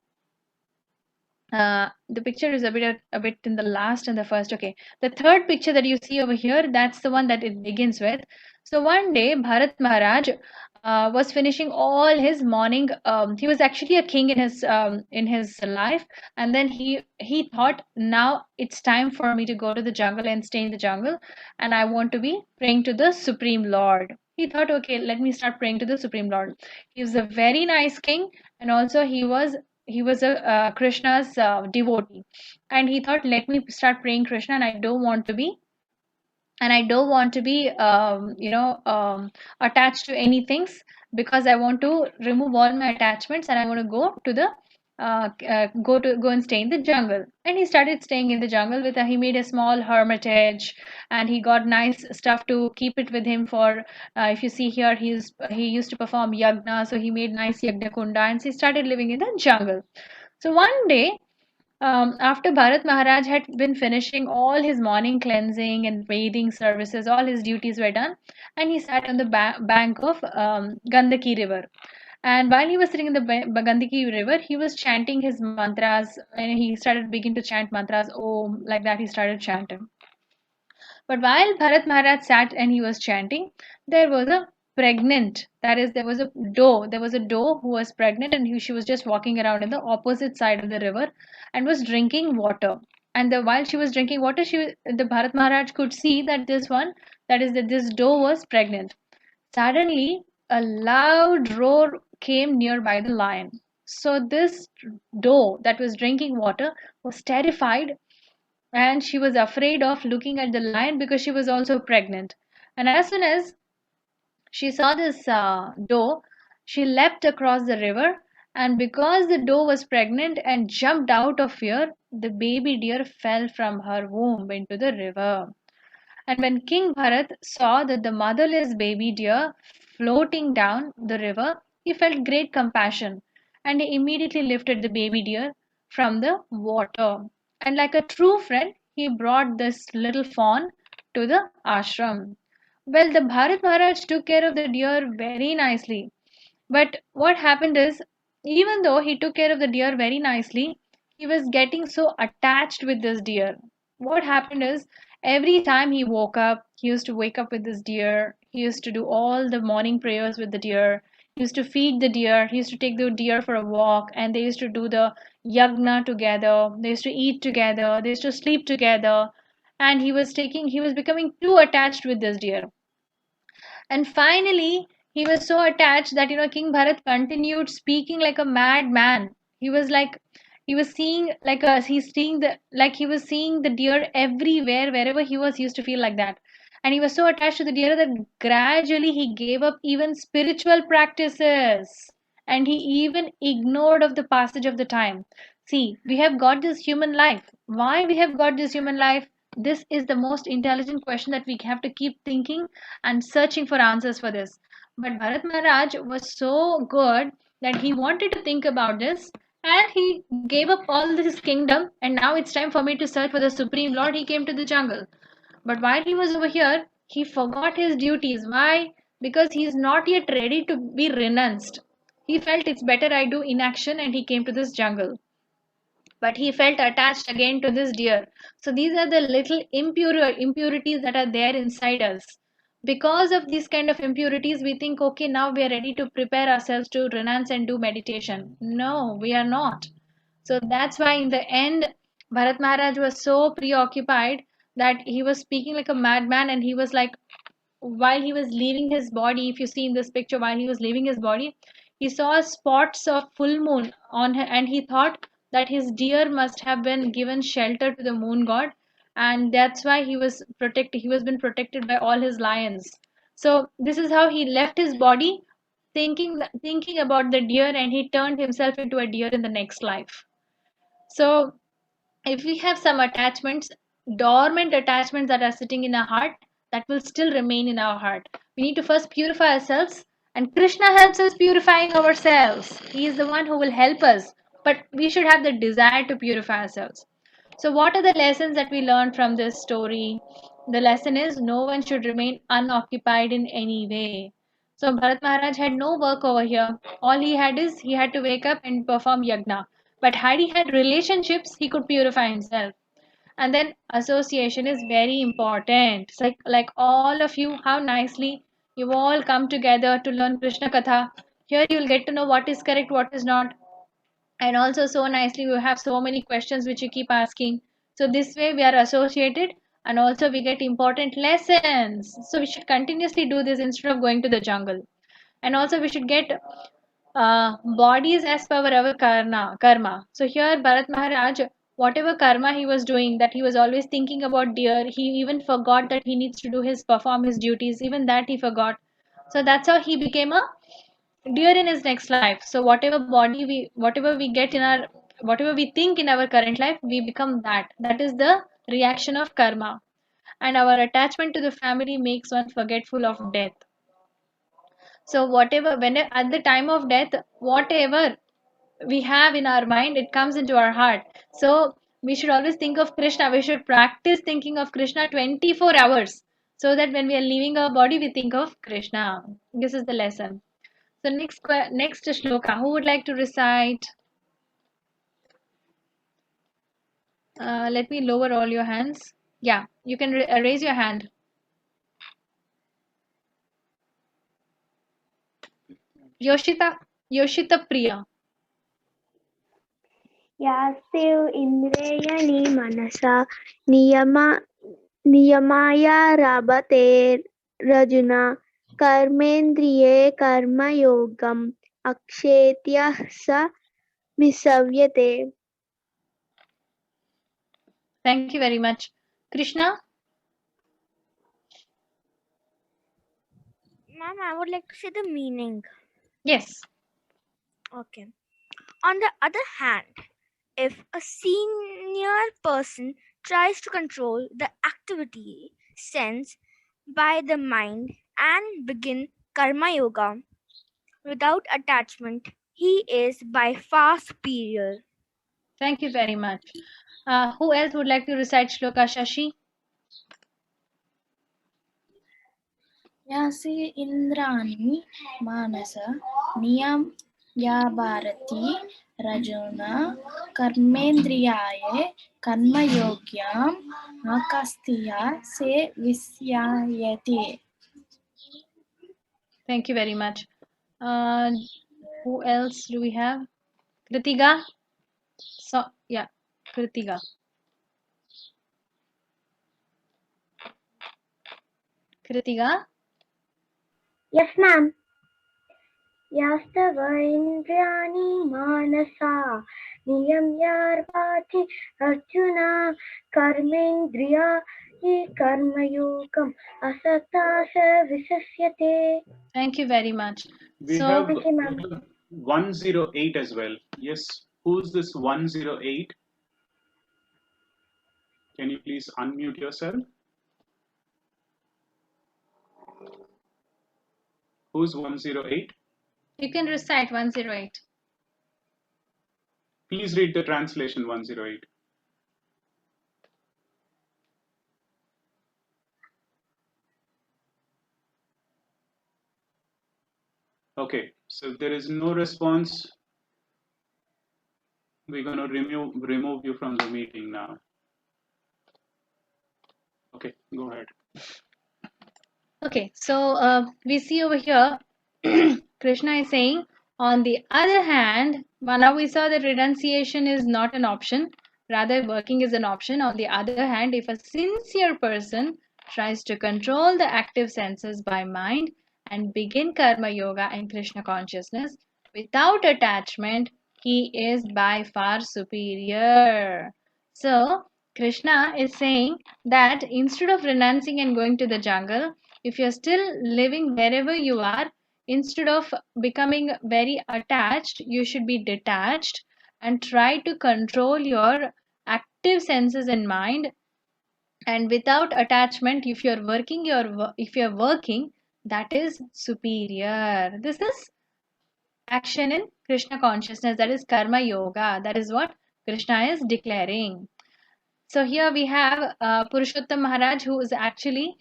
[SPEAKER 6] the picture is a bit in the last and the first. Okay, the third picture that you see over here, that's the one that it begins with. So one day Bharat Maharaj was finishing all his morning. He was actually a king in his life, and then he thought, now it's time for me to go to the jungle and stay in the jungle, and I want to be praying to the Supreme Lord. He thought, okay, let me start praying to the Supreme Lord. He was a very nice king, and also he was a Krishna's devotee, and he thought, let me start praying Krishna, and I don't want to be attached to any things, because I want to remove all my attachments and I want to go to the go and stay in the jungle. And he started staying in the jungle he made a small hermitage, and he got nice stuff to keep it with him for if you see here, he used to perform yagna, so he made nice yagna kunda, and he started living in the jungle. So one day, after Bharat Maharaj had been finishing all his morning cleansing and bathing services, all his duties were done, and he sat on the bank of Gandaki river. And while he was sitting in the Gandaki river, he was chanting his mantras, and he started beginning to chant mantras, Om, like that he started chanting. But while Bharat Maharaj sat and he was chanting, there was a pregnant, that is, there was a doe who was pregnant, and she was just walking around in the opposite side of the river and was drinking water. And while she was drinking water, the Bharat Maharaj could see that this doe was pregnant. Suddenly, a loud roar came nearby the lion. So this doe that was drinking water was terrified, and she was afraid of looking at the lion because she was also pregnant. And as soon as she saw this doe, she leapt across the river, and because the doe was pregnant and jumped out of fear, the baby deer fell from her womb into the river. And when King Bharat saw that the motherless baby deer floating down the river, he felt great compassion, and he immediately lifted the baby deer from the water. And like a true friend, he brought this little fawn to the ashram. Well, the Bharat Maharaj took care of the deer very nicely. But what happened is, even though he took care of the deer very nicely, he was getting so attached with this deer. What happened is, every time he woke up, he used to wake up with this deer. He used to do all the morning prayers with the deer. He used to feed the deer. He used to take the deer for a walk, and they used to do the yagna together. They used to eat together. They used to sleep together. And he was becoming too attached with this deer. And finally, he was so attached that King Bharat continued speaking like a madman. He was seeing the deer everywhere, wherever he was. He used to feel like that, and he was so attached to the deer that gradually he gave up even spiritual practices, and he even ignored of the passage of the time. See, we have got this human life. Why we have got this human life? This is the most intelligent question that we have to keep thinking and searching for answers for this. But Bharat Maharaj was so good that he wanted to think about this, and he gave up all his kingdom, and now it's time for me to search for the Supreme Lord. He came to the jungle. But while he was over here, he forgot his duties. Why? Because he is not yet ready to be renounced. He felt it's better I do inaction, and he came to this jungle. But he felt attached again to this deer. So these are the little impurities that are there inside us. Because of these kind of impurities, we think, okay, now we are ready to prepare ourselves to renounce and do meditation. No, we are not. So that's why in the end, Bharat Maharaj was so preoccupied that he was speaking like a madman, and he was like, while he was leaving his body, if you see in this picture, while he was leaving his body, he saw spots of full moon on him, and he thought that his deer must have been given shelter to the moon god, and that's why he was been protected by all his lions. So this is how he left his body, thinking about the deer, and he turned himself into a deer in the next life. So if we have some attachments, dormant attachments that are sitting in our heart, that will still remain in our heart. We need to first purify ourselves, and Krishna helps us purifying ourselves. He is the one who will help us, but we should have the desire to purify ourselves. So what are the lessons that we learned from this story? The lesson is, no one should remain unoccupied in any way. So Bharat Maharaj had no work over here. All he had is, he had to wake up and perform yagna. But had he had relationships, he could purify himself. And then association is very important. It's like all of you, how nicely you all come together to learn Krishna Katha. Here you'll get to know what is correct, what is not. And also so nicely you have so many questions which you keep asking. So this way we are associated, and also we get important lessons. So we should continuously do this instead of going to the jungle. And also we should get bodies as per our karma. So here Bharat Maharaj, whatever karma he was doing, that he was always thinking about deer, he even forgot that he needs to perform his duties, even that he forgot. So that's how he became a during his next life. So whatever we get in our, whatever we think in our current life, we become that. That is the reaction of karma. And our attachment to the family makes one forgetful of death. So whatever, when at the time of death, whatever we have in our mind, it comes into our heart. So we should always think of Krishna. We should practice thinking of Krishna 24 hours, so that when we are leaving our body, we think of Krishna. This is the lesson. So next shloka, who would like to recite? Let me lower all your hands. Yeah, you can raise your hand. Yoshita Priya.
[SPEAKER 14] Yasev Indreyani Manasa Niyamaya Rabate Rajuna Karmendriye Karma Yogam Akshetya Sa Visavyate.
[SPEAKER 6] Thank you very much. Krishna?
[SPEAKER 10] Ma'am, I would like to say the meaning.
[SPEAKER 6] Yes.
[SPEAKER 10] Okay. On the other hand, if a senior person tries to control the activity sensed by the mind and begin karma yoga without attachment, he is by far superior.
[SPEAKER 6] Thank you very much. Who else would like to recite shloka? Shashi?
[SPEAKER 12] Yasi Indrani Manasa Niyam Ya Bharati Rajuna Karmendriyaye Karma Yogyam Akastya Se Visyayate.
[SPEAKER 6] Thank you very much. Who else do we have? Kritiga? So, yeah, Kritiga. Kritiga?
[SPEAKER 14] Yes, ma'am. Yastava Indrani Manasa Niyamyarvati Arjuna Karmendriya Karma Yogam Asatasa Visasyate.
[SPEAKER 6] Thank you very much.
[SPEAKER 7] We
[SPEAKER 6] So,
[SPEAKER 7] have
[SPEAKER 14] Thank you, ma'am.
[SPEAKER 7] 108 as well. Yes. Who's this 108? Can you please unmute yourself? Who's 108?
[SPEAKER 6] you can recite 108.
[SPEAKER 7] Please read the translation 108. Okay, so if there is no response, we're going to remove you from the meeting now. Okay, go ahead.
[SPEAKER 6] Okay, so we see over here, Krishna is saying, on the other hand, now we saw that renunciation is not an option, rather working is an option. On the other hand, if a sincere person tries to control the active senses by mind and begin karma yoga and Krishna consciousness without attachment, he is by far superior. So, Krishna is saying that instead of renouncing and going to the jungle, if you're still living wherever you are, instead of becoming very attached, you should be detached and try to control your active senses and mind. And without attachment, if you're working, that is superior. This is action in Krishna consciousness, that is karma yoga. That is what Krishna is declaring. So here we have Purushottam Maharaj, who is actually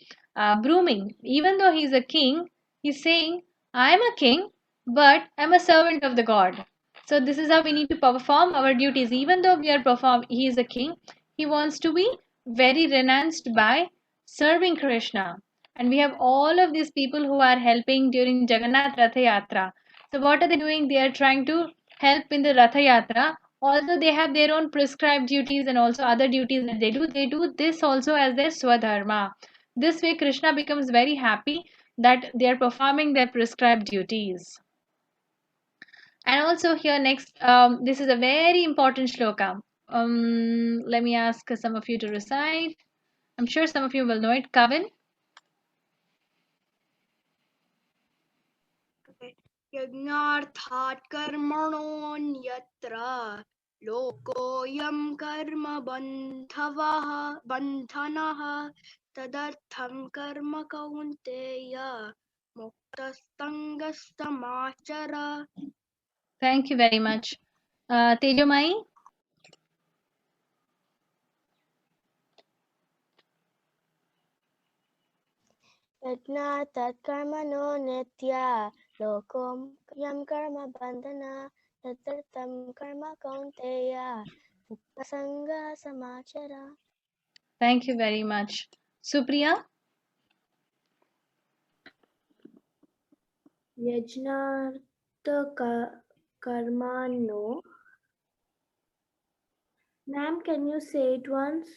[SPEAKER 6] brooming. Even though he's a king, he's saying, I am a king, but I'm a servant of the God. So this is how we need to perform our duties. Even though he is a king, he wants to be very renounced by serving Krishna. And we have all of these people who are helping during Jagannath Ratha Yatra. So what are they doing? They are trying to help in the Ratha Yatra. Although they have their own prescribed duties and also other duties that they do this also as their swadharma. This way Krishna becomes very happy that they are performing their prescribed duties. And also here next, this is a very important shloka. Let me ask some of you to recite. I'm sure some of you will know it. Kavin?
[SPEAKER 16] यज्ञार्थात् कर्मणोऽन्यत्र लोकोऽयं कर्म बन्धनः तदर्थं कर्म कौन्तेय मुक्तसङ्गस्तमाचर.
[SPEAKER 6] Thank you very much. Tejomai?
[SPEAKER 3] यज्ञार्थात् कर्मणो नित्या लोकों यं कर्म बन्धना तदर्थं कर्म कौन्तेय मुक्तसङ्गः समाचर.
[SPEAKER 6] Thank you very much. Supriya?
[SPEAKER 17] Yajnartha karmano. Ma'am, can you say it once?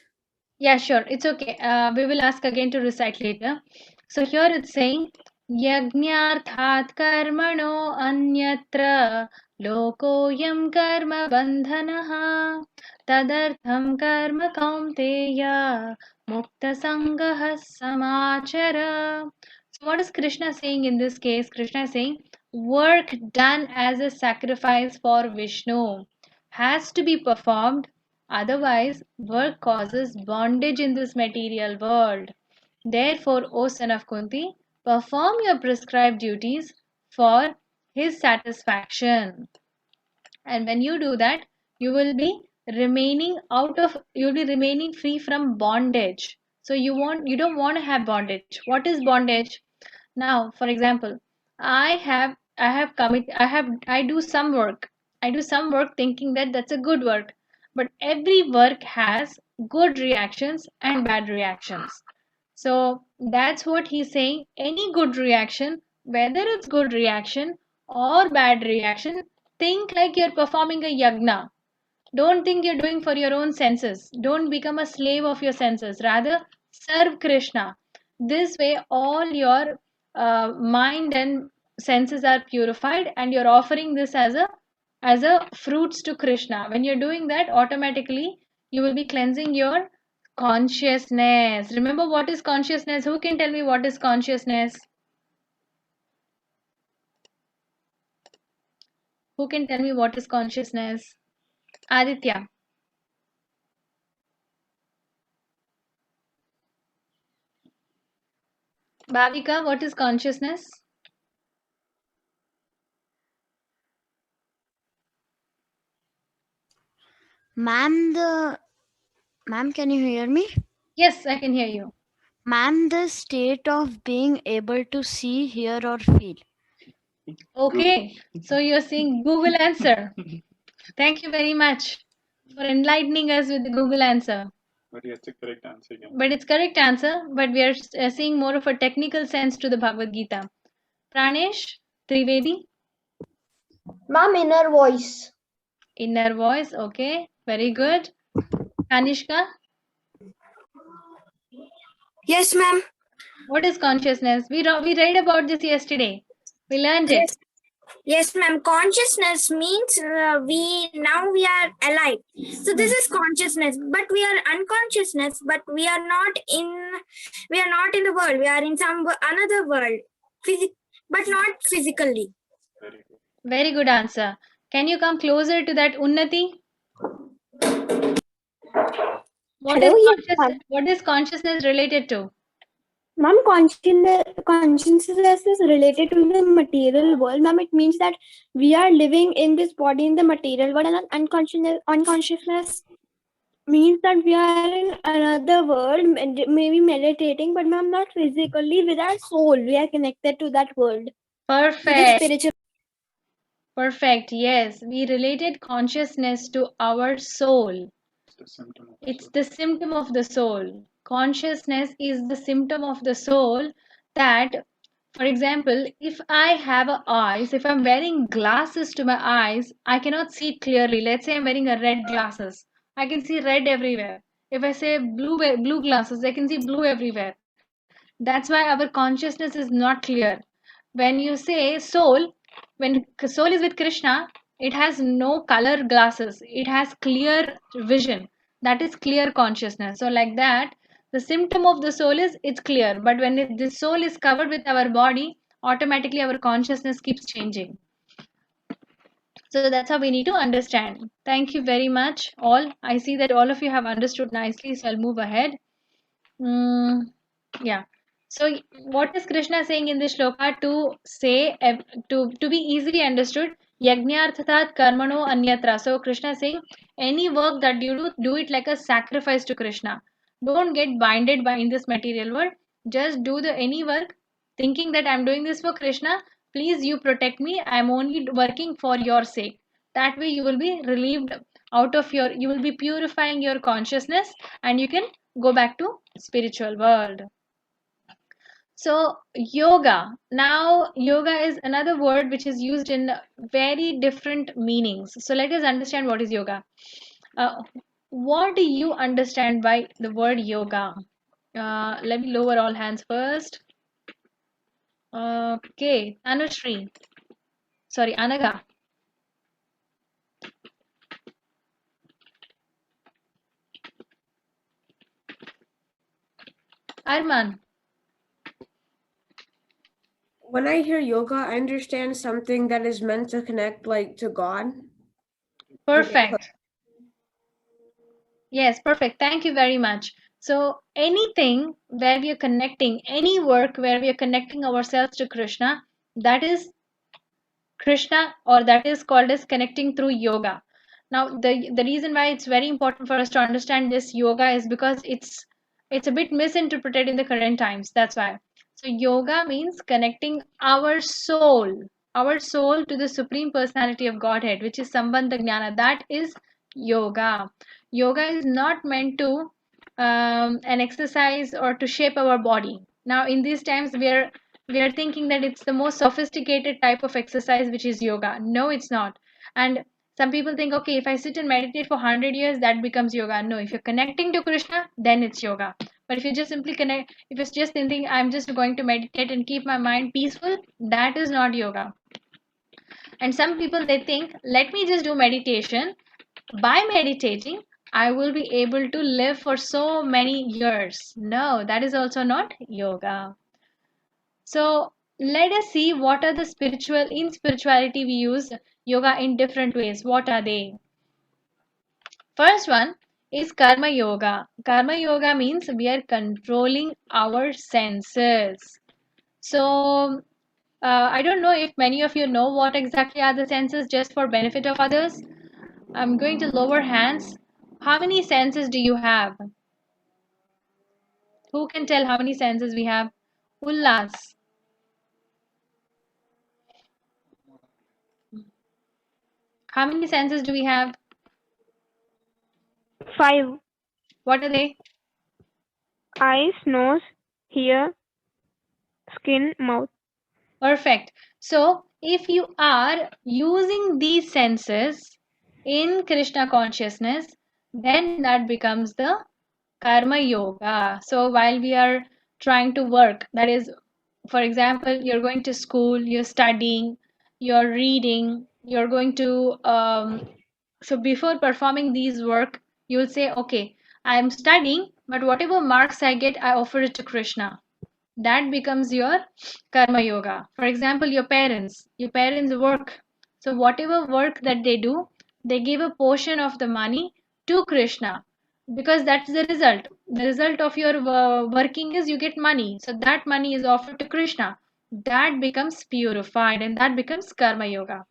[SPEAKER 6] Yeah, sure. It's okay. We will ask again to recite later. So here it's saying Yajnarthat karmano anyatra lokoyam karma bandhanaha tadartham karma kaunteya mukta sangah samachara. So what is Krishna saying in this case? Krishna is saying work done as a sacrifice for Vishnu has to be performed. Otherwise, work causes bondage in this material world. Therefore, O son of Kunti, perform your prescribed duties for his satisfaction. And when you do that, you will be remaining free from bondage. So you don't want to have bondage. What is bondage? Now, for example, I do some work. I do some work thinking that that's a good work. But every work has good reactions and bad reactions. So that's what he's saying. Any good reaction, whether it's good reaction or bad reaction, think like you're performing a yagna. Don't think you're doing for your own senses. Don't become a slave of your senses. Rather, serve Krishna. This way, all your mind and senses are purified, and you're offering this as a fruits to Krishna. When you're doing that, automatically you will be cleansing your consciousness. Remember what is consciousness? Who can tell me what is consciousness? Who can tell me what is consciousness? Aditya. Bhavika, what is consciousness?
[SPEAKER 3] Ma'am, can you hear me?
[SPEAKER 6] Yes, I can hear you.
[SPEAKER 3] Ma'am, the state of being able to see, hear, or feel.
[SPEAKER 6] Okay, so you're saying Google answer. Thank you very much for enlightening us with the Google answer.
[SPEAKER 7] But it's a correct answer. Yeah.
[SPEAKER 6] But it's correct answer, but we are seeing more of a technical sense to the Bhagavad Gita. Pranesh, Trivedi?
[SPEAKER 18] Ma'am, inner voice.
[SPEAKER 6] Inner voice, okay. Very good. Kanishka?
[SPEAKER 10] Yes, ma'am.
[SPEAKER 6] What is consciousness? We read about this yesterday. We learned it.
[SPEAKER 10] Yes, ma'am. Consciousness means we are alive. So this is consciousness, but we are unconsciousness. But we are not in the world. We are in some another world, but not physically.
[SPEAKER 6] Very good answer. Can you come closer to that, Unnati? What is consciousness related to?
[SPEAKER 18] Ma'am, consciousness is related to the material world. Ma'am, it means that we are living in this body in the material world, and unconsciousness means that we are in another world, maybe meditating, but ma'am, not physically. With our soul, we are connected to that world.
[SPEAKER 6] Perfect. Perfect. Yes, we related consciousness to our soul. It's the symptom of the soul. Consciousness is the symptom of the soul that, for example, if I have eyes, if I'm wearing glasses to my eyes, I cannot see clearly. Let's say I'm wearing a red glasses. I can see red everywhere. If I say blue glasses, I can see blue everywhere. That's why our consciousness is not clear. When you say soul, when soul is with Krishna, it has no color glasses. It has clear vision. That is clear consciousness. So like that, the symptom of the soul is it's clear. But when the soul is covered with our body, automatically our consciousness keeps changing. So that's how we need to understand. Thank you very much, all. I see that all of you have understood nicely, so I'll move ahead. Yeah. So what is Krishna saying in this shloka? To say, to be easily understood, yajnarthat karmano anyatra. So Krishna is saying, any work that you do it like a sacrifice to Krishna. Don't get binded by in this material world. Just do the any work thinking that I'm doing this for Krishna. Please, you protect me. I'm only working for your sake. That way you will be relieved out of your, you will be purifying your consciousness, and you can go back to spiritual world. So yoga, now yoga is another word which is used in very different meanings. So let us understand what is yoga. What do you understand by the word yoga? Let me lower all hands first. Okay, Anushri, sorry, Anaga. Arman.
[SPEAKER 15] When I hear yoga, I understand something that is meant to connect like to God.
[SPEAKER 6] Perfect. Yes, perfect. Thank you very much. So anything where we are connecting, any work where we are connecting ourselves to Krishna, that is Krishna, or that is called as connecting through yoga. Now, the reason why it's very important for us to understand this yoga is because it's a bit misinterpreted in the current times. That's why. So yoga means connecting our soul to the Supreme Personality of Godhead, which is Sambandha Jnana. That is yoga. Yoga is not meant to an exercise or to shape our body. Now, in these times, we are thinking that it's the most sophisticated type of exercise, which is yoga. No, it's not. And some people think, okay, if I sit and meditate for 100 years, that becomes yoga. No, if you're connecting to Krishna, then it's yoga. But if you just simply connect, if it's just thinking, I'm just going to meditate and keep my mind peaceful, that is not yoga. And some people, they think, let me just do meditation. By meditating, I will be able to live for so many years. No, that is also not yoga. So let us see what are the in spirituality we use yoga in different ways. What are they? First one is karma yoga. Karma yoga means we are controlling our senses. So I don't know if many of you know what exactly are the senses, just for benefit of others. I'm going to lower hands. How many senses do you have? Who can tell how many senses we have? Ullas. How many senses do we have?
[SPEAKER 8] 5.
[SPEAKER 6] What are they?
[SPEAKER 8] Eyes, nose, ear, skin, mouth.
[SPEAKER 6] Perfect. So if you are using these senses in Krishna consciousness, then that becomes the karma yoga. So while we are trying to work, that is, for example, you're going to school, you're studying, you're reading, you're going to so before performing these work, you'll say, okay, I'm studying, but whatever marks I get, I offer it to Krishna. That becomes your karma yoga. For example, your parents work. So whatever work that they do, they give a portion of the money to Krishna, because that's the result. The result of your working is you get money. So that money is offered to Krishna. That becomes purified, and that becomes karma yoga.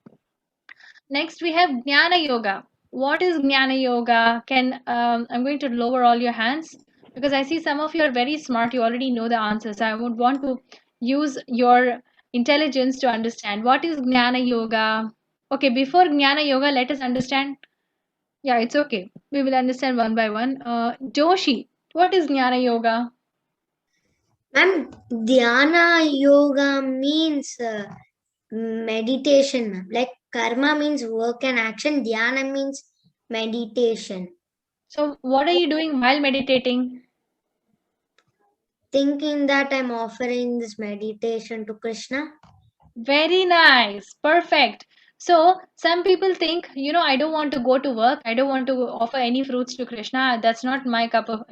[SPEAKER 6] Next, we have Jnana Yoga. What is Jnana Yoga? I'm going to lower all your hands, because I see some of you are very smart. You already know the answers. I would want to use your intelligence to understand. What is Jnana Yoga? Okay, before Jnana Yoga, let us understand. Yeah, it's okay. We will understand one by one. Joshi, what is Jnana Yoga?
[SPEAKER 13] Ma'am, Dhyana Yoga means meditation, ma'am. Like karma means work and action. Dhyana means meditation.
[SPEAKER 6] So what are you doing while meditating?
[SPEAKER 13] Thinking that I'm offering this meditation to Krishna.
[SPEAKER 6] Very nice. Perfect. So some people think, I don't want to go to work. I don't want to offer any fruits to Krishna. That's not my cup of,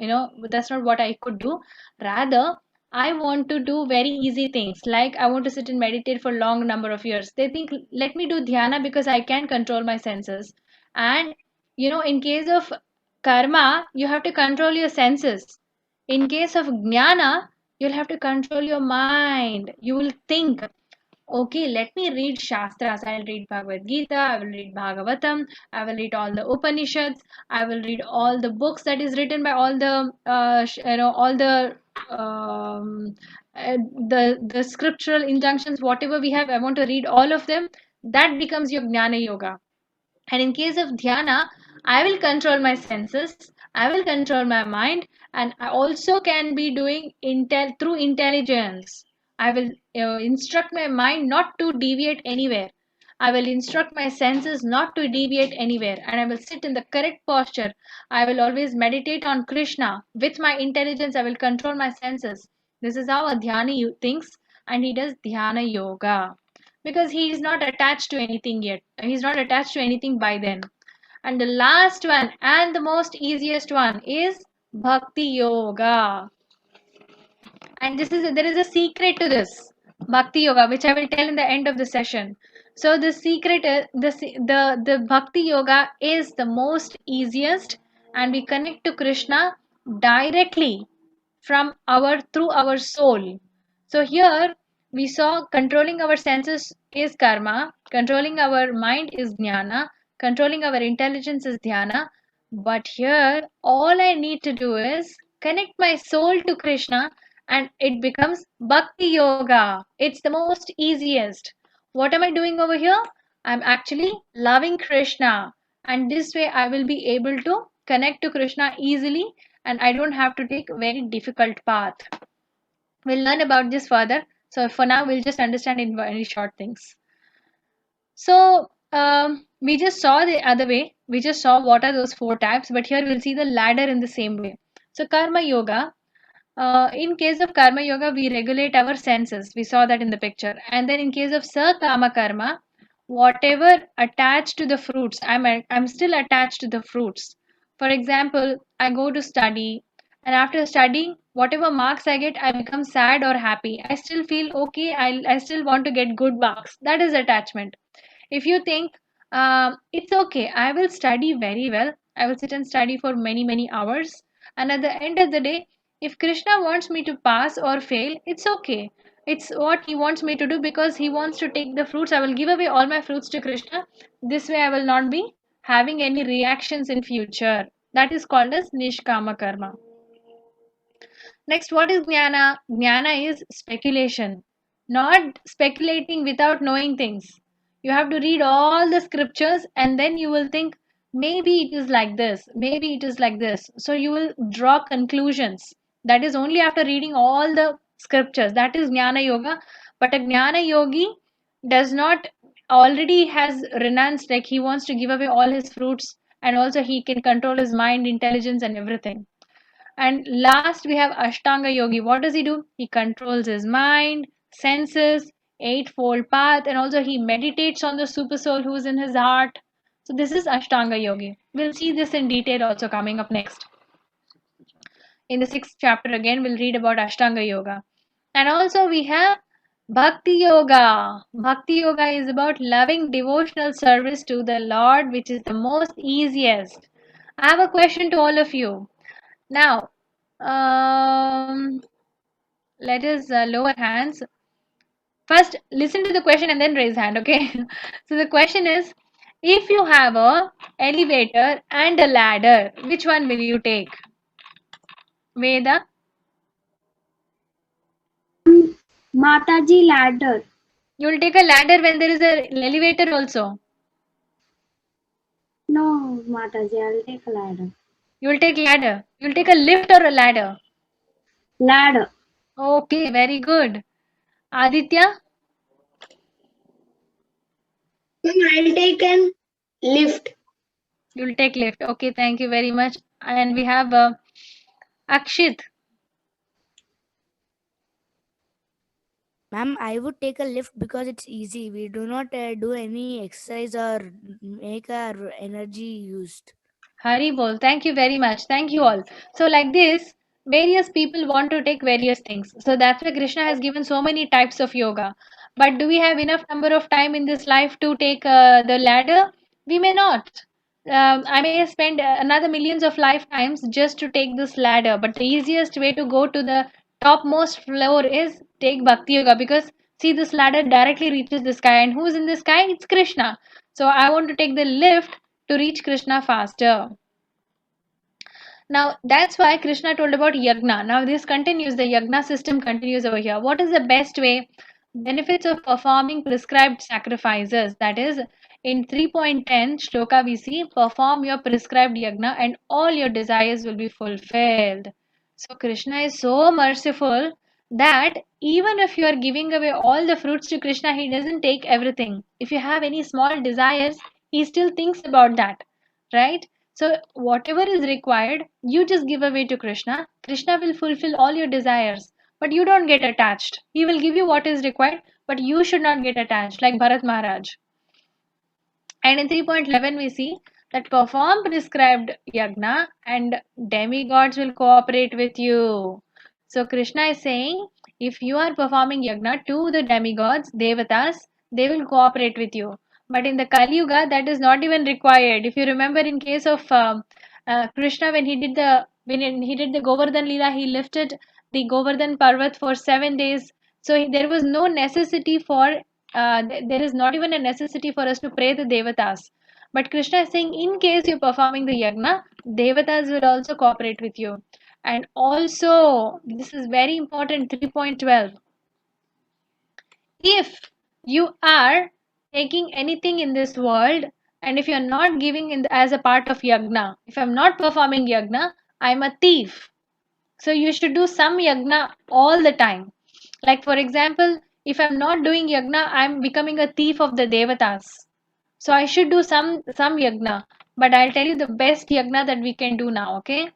[SPEAKER 6] that's not what I could do. Rather, I want to do very easy things, like I want to sit and meditate for long number of years. They think, let me do dhyana because I can control my senses. And in case of karma, you have to control your senses. In case of jnana, you'll have to control your mind. You will think, okay, let me read Shastras. I'll read Bhagavad Gita, I will read Bhagavatam, I will read all the Upanishads, I will read all the books that is written by all the, all um, the scriptural injunctions, whatever we have. I want to read all of them. That becomes your Jnana Yoga. And in case of dhyana, I will control my senses, I will control my mind, and I also can be doing through intelligence. I will instruct my mind not to deviate anywhere. I will instruct my senses not to deviate anywhere, and I will sit in the correct posture. I will always meditate on Krishna. With my intelligence, I will control my senses. This is how a dhyani thinks, and he does dhyana yoga because he is not attached to anything yet. He's not attached to anything by then. And the last one and the most easiest one is Bhakti Yoga. And there is a secret to this Bhakti Yoga, which I will tell in the end of the session. So the secret is the Bhakti Yoga is the most easiest, and we connect to Krishna directly through our soul. So here we saw controlling our senses is karma, controlling our mind is jnana, controlling our intelligence is dhyana. But here all I need to do is connect my soul to Krishna, and it becomes Bhakti Yoga. It's the most easiest. What am I doing over here? I'm actually loving Krishna, and this way I will be able to connect to Krishna easily, and I don't have to take a very difficult path. We'll learn about this further. So for now, we'll just understand in very short things. So we just saw the other way. We just saw what are those 4 types, but here we'll see the ladder in the same way. So Karma Yoga. In case of Karma Yoga, we regulate our senses. We saw that in the picture. And then in case of Sakama Karma, whatever attached to the fruits, I'm still attached to the fruits. For example, I go to study, and after studying, whatever marks I get, I become sad or happy. I still feel okay. I still want to get good marks. That is attachment. If you think it's okay, I will study very well. I will sit and study for many hours, and at the end of the day, if Krishna wants me to pass or fail, it's okay. It's what he wants me to do because he wants to take the fruits. I will give away all my fruits to Krishna. This way I will not be having any reactions in future. That is called as Nishkama Karma. Next, what is Jnana? Jnana is speculation. Not speculating without knowing things. You have to read all the scriptures and then you will think, maybe it is like this, maybe it is like this. So you will draw conclusions. That is only after reading all the scriptures. That is Jnana Yoga. But a Jnana Yogi does not already has renounced, like he wants to give away all his fruits, and also he can control his mind, intelligence and everything. And last we have Ashtanga Yogi. What does he do? He controls his mind, senses, eightfold path, and also he meditates on the super soul who is in his heart. So this is Ashtanga Yogi. We'll see this in detail also coming up next. In the 6th chapter again, we'll read about Ashtanga Yoga. And also we have Bhakti Yoga. Bhakti Yoga is about loving devotional service to the Lord, which is the most easiest. I have a question to all of you. Now, let us lower hands. First, listen to the question and then raise hand, okay? So the question is, if you have a elevator and a ladder, which one will you take? Veda?
[SPEAKER 17] Mataji, ladder.
[SPEAKER 6] You will take a ladder when there is an elevator also?
[SPEAKER 17] No, Mataji, I'll take a ladder.
[SPEAKER 6] You will take ladder. You will take a lift or a ladder?
[SPEAKER 17] Ladder.
[SPEAKER 6] Okay, very good. Aditya?
[SPEAKER 13] I'll take a lift.
[SPEAKER 6] You will take lift. Okay, thank you very much. And we have Akshit.
[SPEAKER 19] Ma'am, I would take a lift because it's easy. We do not do any exercise or make our energy used.
[SPEAKER 6] Hari bol. Thank you very much. Thank you all. So like this, various people want to take various things. So that's why Krishna has given so many types of yoga. But do we have enough number of time in this life to take the ladder? We may not. I may spend another millions of lifetimes just to take this ladder. But the easiest way to go to the topmost floor is take Bhakti Yoga, because see, this ladder directly reaches the sky. And who's in the sky? It's Krishna. So I want to take the lift to reach Krishna faster. Now that's why Krishna told about yagna. Now this continues, the yagna system continues over here. What is the best way? Benefits of performing prescribed sacrifices. That is, in 3.10 shloka we see, perform your prescribed yagna and all your desires will be fulfilled. So Krishna is so merciful that even if you are giving away all the fruits to Krishna, he doesn't take everything. If you have any small desires, he still thinks about that, right? So whatever is required, you just give away to Krishna. Krishna will fulfill all your desires, but you don't get attached. He will give you what is required, but you should not get attached, like Bharat Maharaj. And in 3.11 we see that perform prescribed yagna and demigods will cooperate with you. So Krishna is saying, if you are performing yagna to the demigods, devatas, they will cooperate with you. But in the Kali Yuga, that is not even required. If you remember, in case of Krishna, when he did the Govardhan Leela, he lifted the Govardhan Parvat for 7 days. So there was no necessity for there is not even a necessity for us to pray the devatas. But Krishna is saying, in case you're performing the yagna, devatas will also cooperate with you. And also, this is very important, 3.12. If you are taking anything in this world, and if you're not giving as a part of yagna, if I'm not performing yagna, I'm a thief. So you should do some yagna all the time. Like for example, if I'm not doing yagna, I'm becoming a thief of the devatas. So I should do some yagna. But I'll tell you the best yagna that we can do now, okay?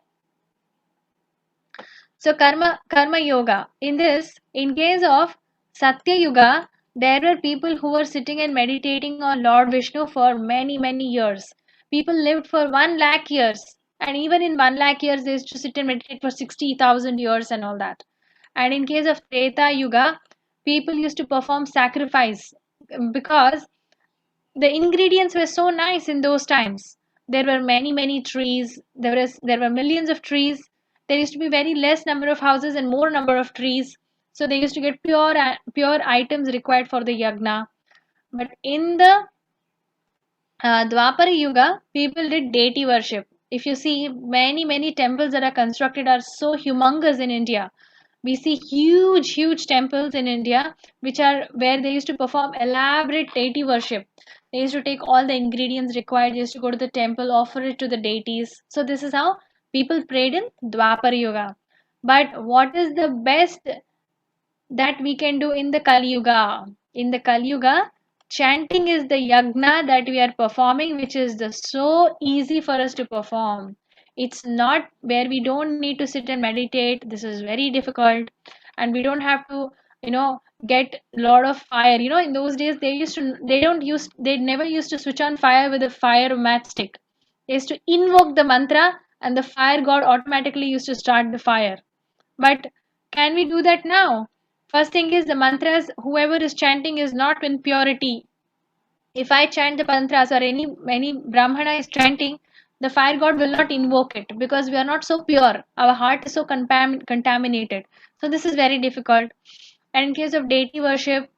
[SPEAKER 6] So karma yoga. In this, in case of Satya Yuga, there were people who were sitting and meditating on Lord Vishnu for many, many years. People lived for 1 lakh years. And even in 1 lakh years, they used to sit and meditate for 60,000 years and all that. And in case of Treta Yuga, people used to perform sacrifice because the ingredients were so nice in those times. There were many, many trees. There were millions of trees. There used to be very less number of houses and more number of trees. So they used to get pure items required for the yagna. But in the Dwapara Yuga, people did deity worship. If you see, many temples that are constructed are so humongous in India. We see huge temples in India, which are where they used to perform elaborate deity worship. They used to take all the ingredients required. They used to go to the temple, offer it to the deities. So this is how people prayed in Dwapara Yuga. But what is the best that we can do in the Kali Yuga? In the Kali Yuga, chanting is the yagna that we are performing, which is so easy for us to perform. It's not where we don't need to sit and meditate. This is very difficult, and we don't have to, get a lot of fire. In those days they never used to switch on fire with a fire matchstick. They used to invoke the mantra, and the fire god automatically used to start the fire. But can we do that now? First thing is, the mantras, whoever is chanting is not in purity. If I chant the mantras or any Brahmana is chanting, the fire god will not invoke it because we are not so pure. Our heart is so contaminated. So this is very difficult. And in case of deity worship,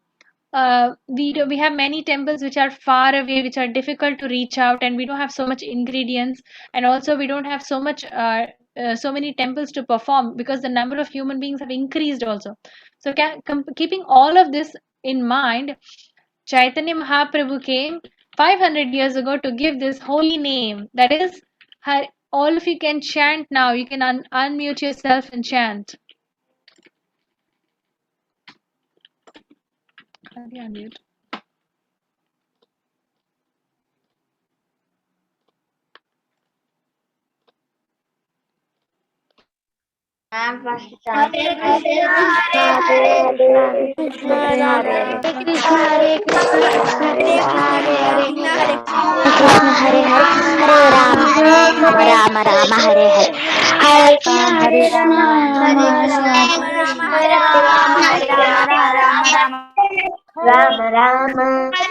[SPEAKER 6] we have many temples which are far away, which are difficult to reach out, and we don't have so much ingredients, and also we don't have so many temples to perform because the number of human beings have increased also. So keeping all of this in mind, Chaitanya Mahaprabhu came 500 years ago to give this holy name. That is, all of you can chant now. You can unmute yourself and chant. How do you unmute?
[SPEAKER 9] Hare Krishna, Hare Hare, Hare Rama, Rama Rama, Hare Hare. Hare Krishna,
[SPEAKER 8] Hare Rama,
[SPEAKER 9] Hare
[SPEAKER 8] Rama
[SPEAKER 9] Krishna,
[SPEAKER 8] Rama,
[SPEAKER 9] Hare Rama,
[SPEAKER 8] Hare Rama, Rama Rama.
[SPEAKER 9] Rama Rama,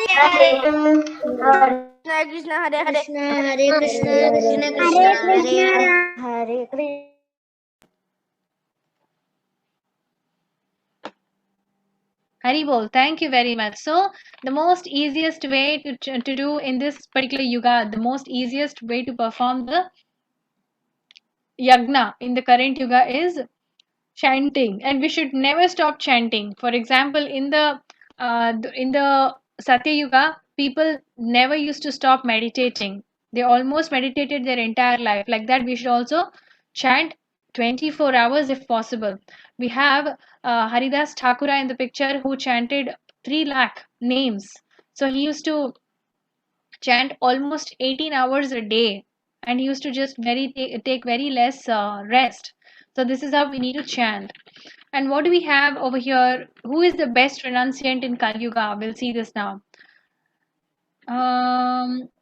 [SPEAKER 9] Hare Rama, Hare
[SPEAKER 8] Hare Krishna, Hare Hare.
[SPEAKER 9] Krishna, Hare Krishna, Krishna
[SPEAKER 14] Hare
[SPEAKER 9] Krishna,
[SPEAKER 14] Krishna,
[SPEAKER 9] Hare
[SPEAKER 8] Hare Krishna.
[SPEAKER 6] Haribol, thank you very much. So, the most easiest way to do in this particular yuga, the most easiest way to perform the yagna in the current yuga is chanting, and we should never stop chanting. For example, in the Satya Yuga, people never used to stop meditating. They almost meditated their entire life. Like that, we should also chant 24 hours if possible. We have Haridas Thakura in the picture who chanted 3 lakh names. So he used to chant almost 18 hours a day, and he used to just take very less rest. So this is how we need to chant. And what do we have over here? Who is the best renunciant in Kali Yuga? We'll see this now.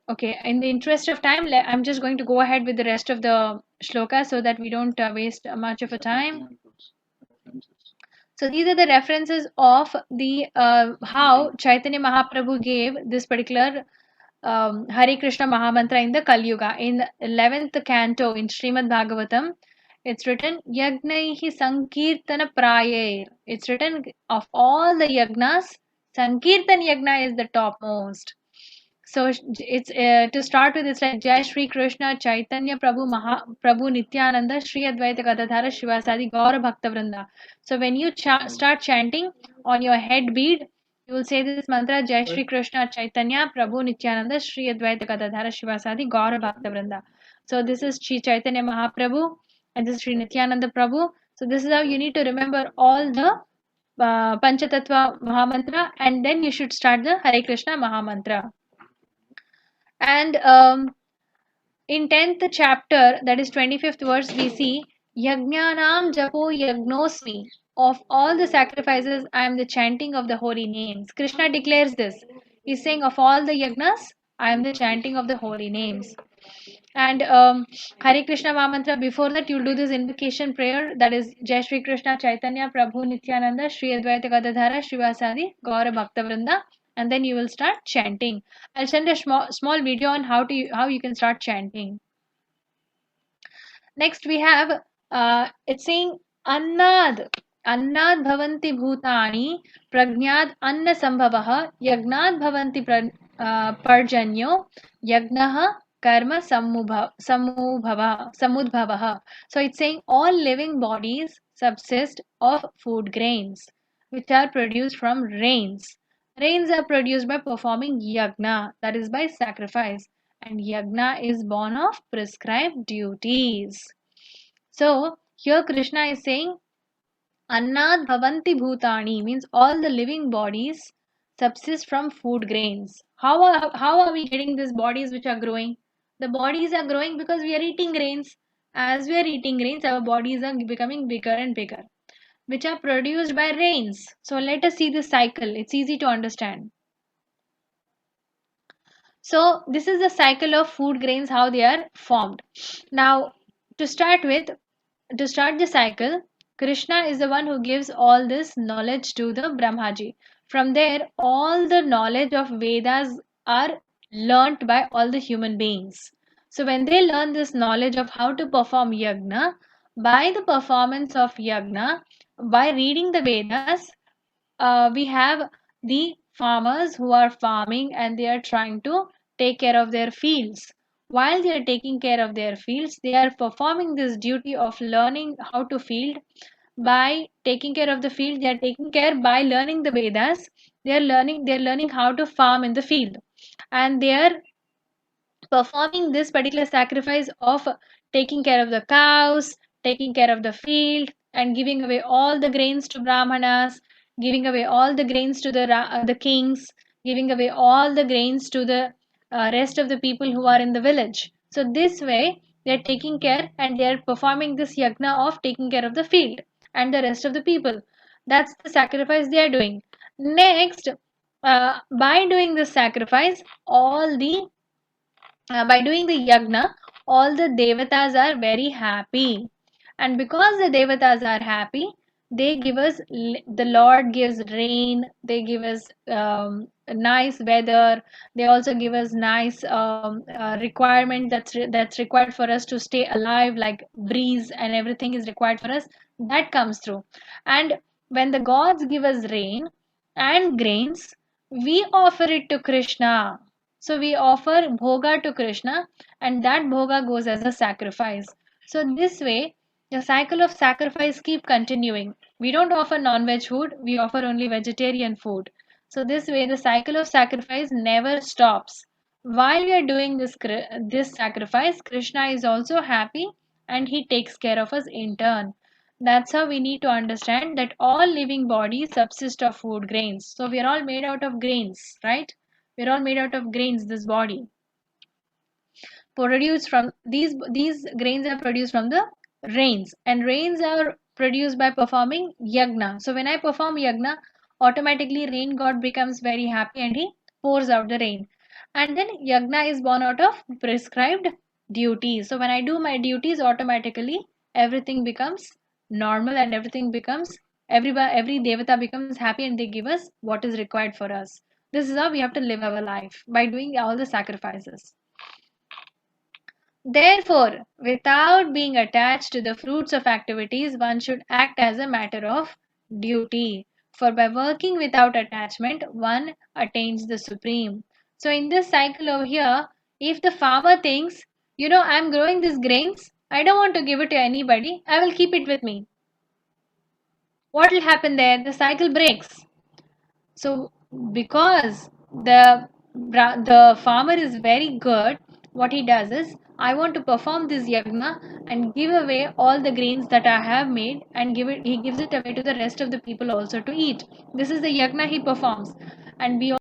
[SPEAKER 6] Okay, in the interest of time, I'm just going to go ahead with the rest of the shloka so that we don't waste much of a time. So these are the references of the how Chaitanya Mahaprabhu gave this particular Hare Krishna Mahamantra in the Kali Yuga. In 11th canto in Srimad Bhagavatam, it's written Yagnaihi Sankirtana Prayer. It's written of all the yagnas, Sankirtan Yagna is the topmost. So it's to start with, it's like Jai Shri Krishna Chaitanya Prabhu Nityananda Shri Advaita Gadadhara Shivasadi Gaura Bhakta Vrinda. So when you start chanting on your head bead, you will say this mantra Jai Shri Krishna Chaitanya Prabhu Nityananda Shri Advaita Gadadhara Shivasadi Gaura Bhakta Vrinda. So this is Shri Chaitanya Mahaprabhu and this is Shri Nityananda Prabhu. So this is how you need to remember all the Panchatattva Mahamantra, and then you should start the Hare Krishna Mahamantra. And in 10th chapter, that is 25th verse, we see Yagnyanam Japo Yagnosmi. Of all the sacrifices, I am the chanting of the holy names. Krishna declares this. He's saying, of all the yagnas, I am the chanting of the holy names. And Hare Krishna Mahamantra, before that, you'll do this invocation prayer, that is Jai Shri Krishna Chaitanya Prabhu Nityananda Shri Advaita Gadadhara Shivasadi Gaura Bhakta Vrinda, and then you will start chanting. I'll send a small video on how you can start chanting. Next we have it's saying Annad bhavanti bhutani prajnad anna sambhavah yagnad bhavanti parjanyo yagnaha karma samudbhavah. So it's saying all living bodies subsist of food grains which are produced from rains. Rains are produced by performing yagna, that is by sacrifice, and yagna is born of prescribed duties. So here Krishna is saying Annad bhavanti bhutani, means all the living bodies subsist from food grains. How are we getting these bodies which are growing? The bodies are growing because we are eating grains. As we are eating grains, our bodies are becoming bigger and bigger, which are produced by rains. So let us see this cycle. It's easy to understand. So this is the cycle of food grains, how they are formed. Now to start the cycle, Krishna is the one who gives all this knowledge to the Brahmaji. From there, all the knowledge of Vedas are learnt by all the human beings. So when they learn this knowledge of how to perform yagna, by the performance of yagna, by reading the Vedas, we have the farmers who are farming and they are trying to take care of their fields. While they are taking care of their fields, they are performing this duty of learning how to field. By taking care of the field, they are taking care by learning the Vedas. They are learning how to farm in the field, and they are performing this particular sacrifice of taking care of the cows, taking care of the field, and giving away all the grains to Brahmanas, giving away all the grains to the kings, giving away all the grains to the rest of the people who are in the village. So this way they are taking care and they are performing this yagna of taking care of the field and the rest of the people. That's the sacrifice they are doing. Next, by doing this sacrifice, by doing the yagna, all the devatas are very happy. And because the devatas are happy, they give us, the Lord gives rain, they give us nice weather, they also give us nice requirement that's required for us to stay alive, like breeze and everything is required for us, that comes through. And when the gods give us rain and grains, we offer it to Krishna. So we offer bhoga to Krishna, and that bhoga goes as a sacrifice. So this way the cycle of sacrifice keep continuing. We don't offer non-veg food, we offer only vegetarian food. So this way the cycle of sacrifice never stops. While we are doing this sacrifice, Krishna is also happy and he takes care of us in turn. That's how we need to understand that all living bodies subsist of food grains. So we are all made out of grains, right? We're all made out of grains, this body. Produced from these grains are produced from the rains, and rains are produced by performing yagna. So when I perform yagna, automatically rain god becomes very happy and he pours out the rain. And then yagna is born out of prescribed duties. So when I do my duties, automatically everything becomes normal and everything becomes, every devata becomes happy and they give us what is required for us. This is how we have to live our life, by doing all the sacrifices. Therefore, without being attached to the fruits of activities, one should act as a matter of duty. For by working without attachment, one attains the supreme. So in this cycle over here, if the farmer thinks, I'm growing these grains, I don't want to give it to anybody, I will keep it with me. What will happen there? The cycle breaks. So because the farmer is very good, what he does is, I want to perform this yagna and give away all the grains that I have made, and he gives it away to the rest of the people also to eat. This is the yagna he performs. And we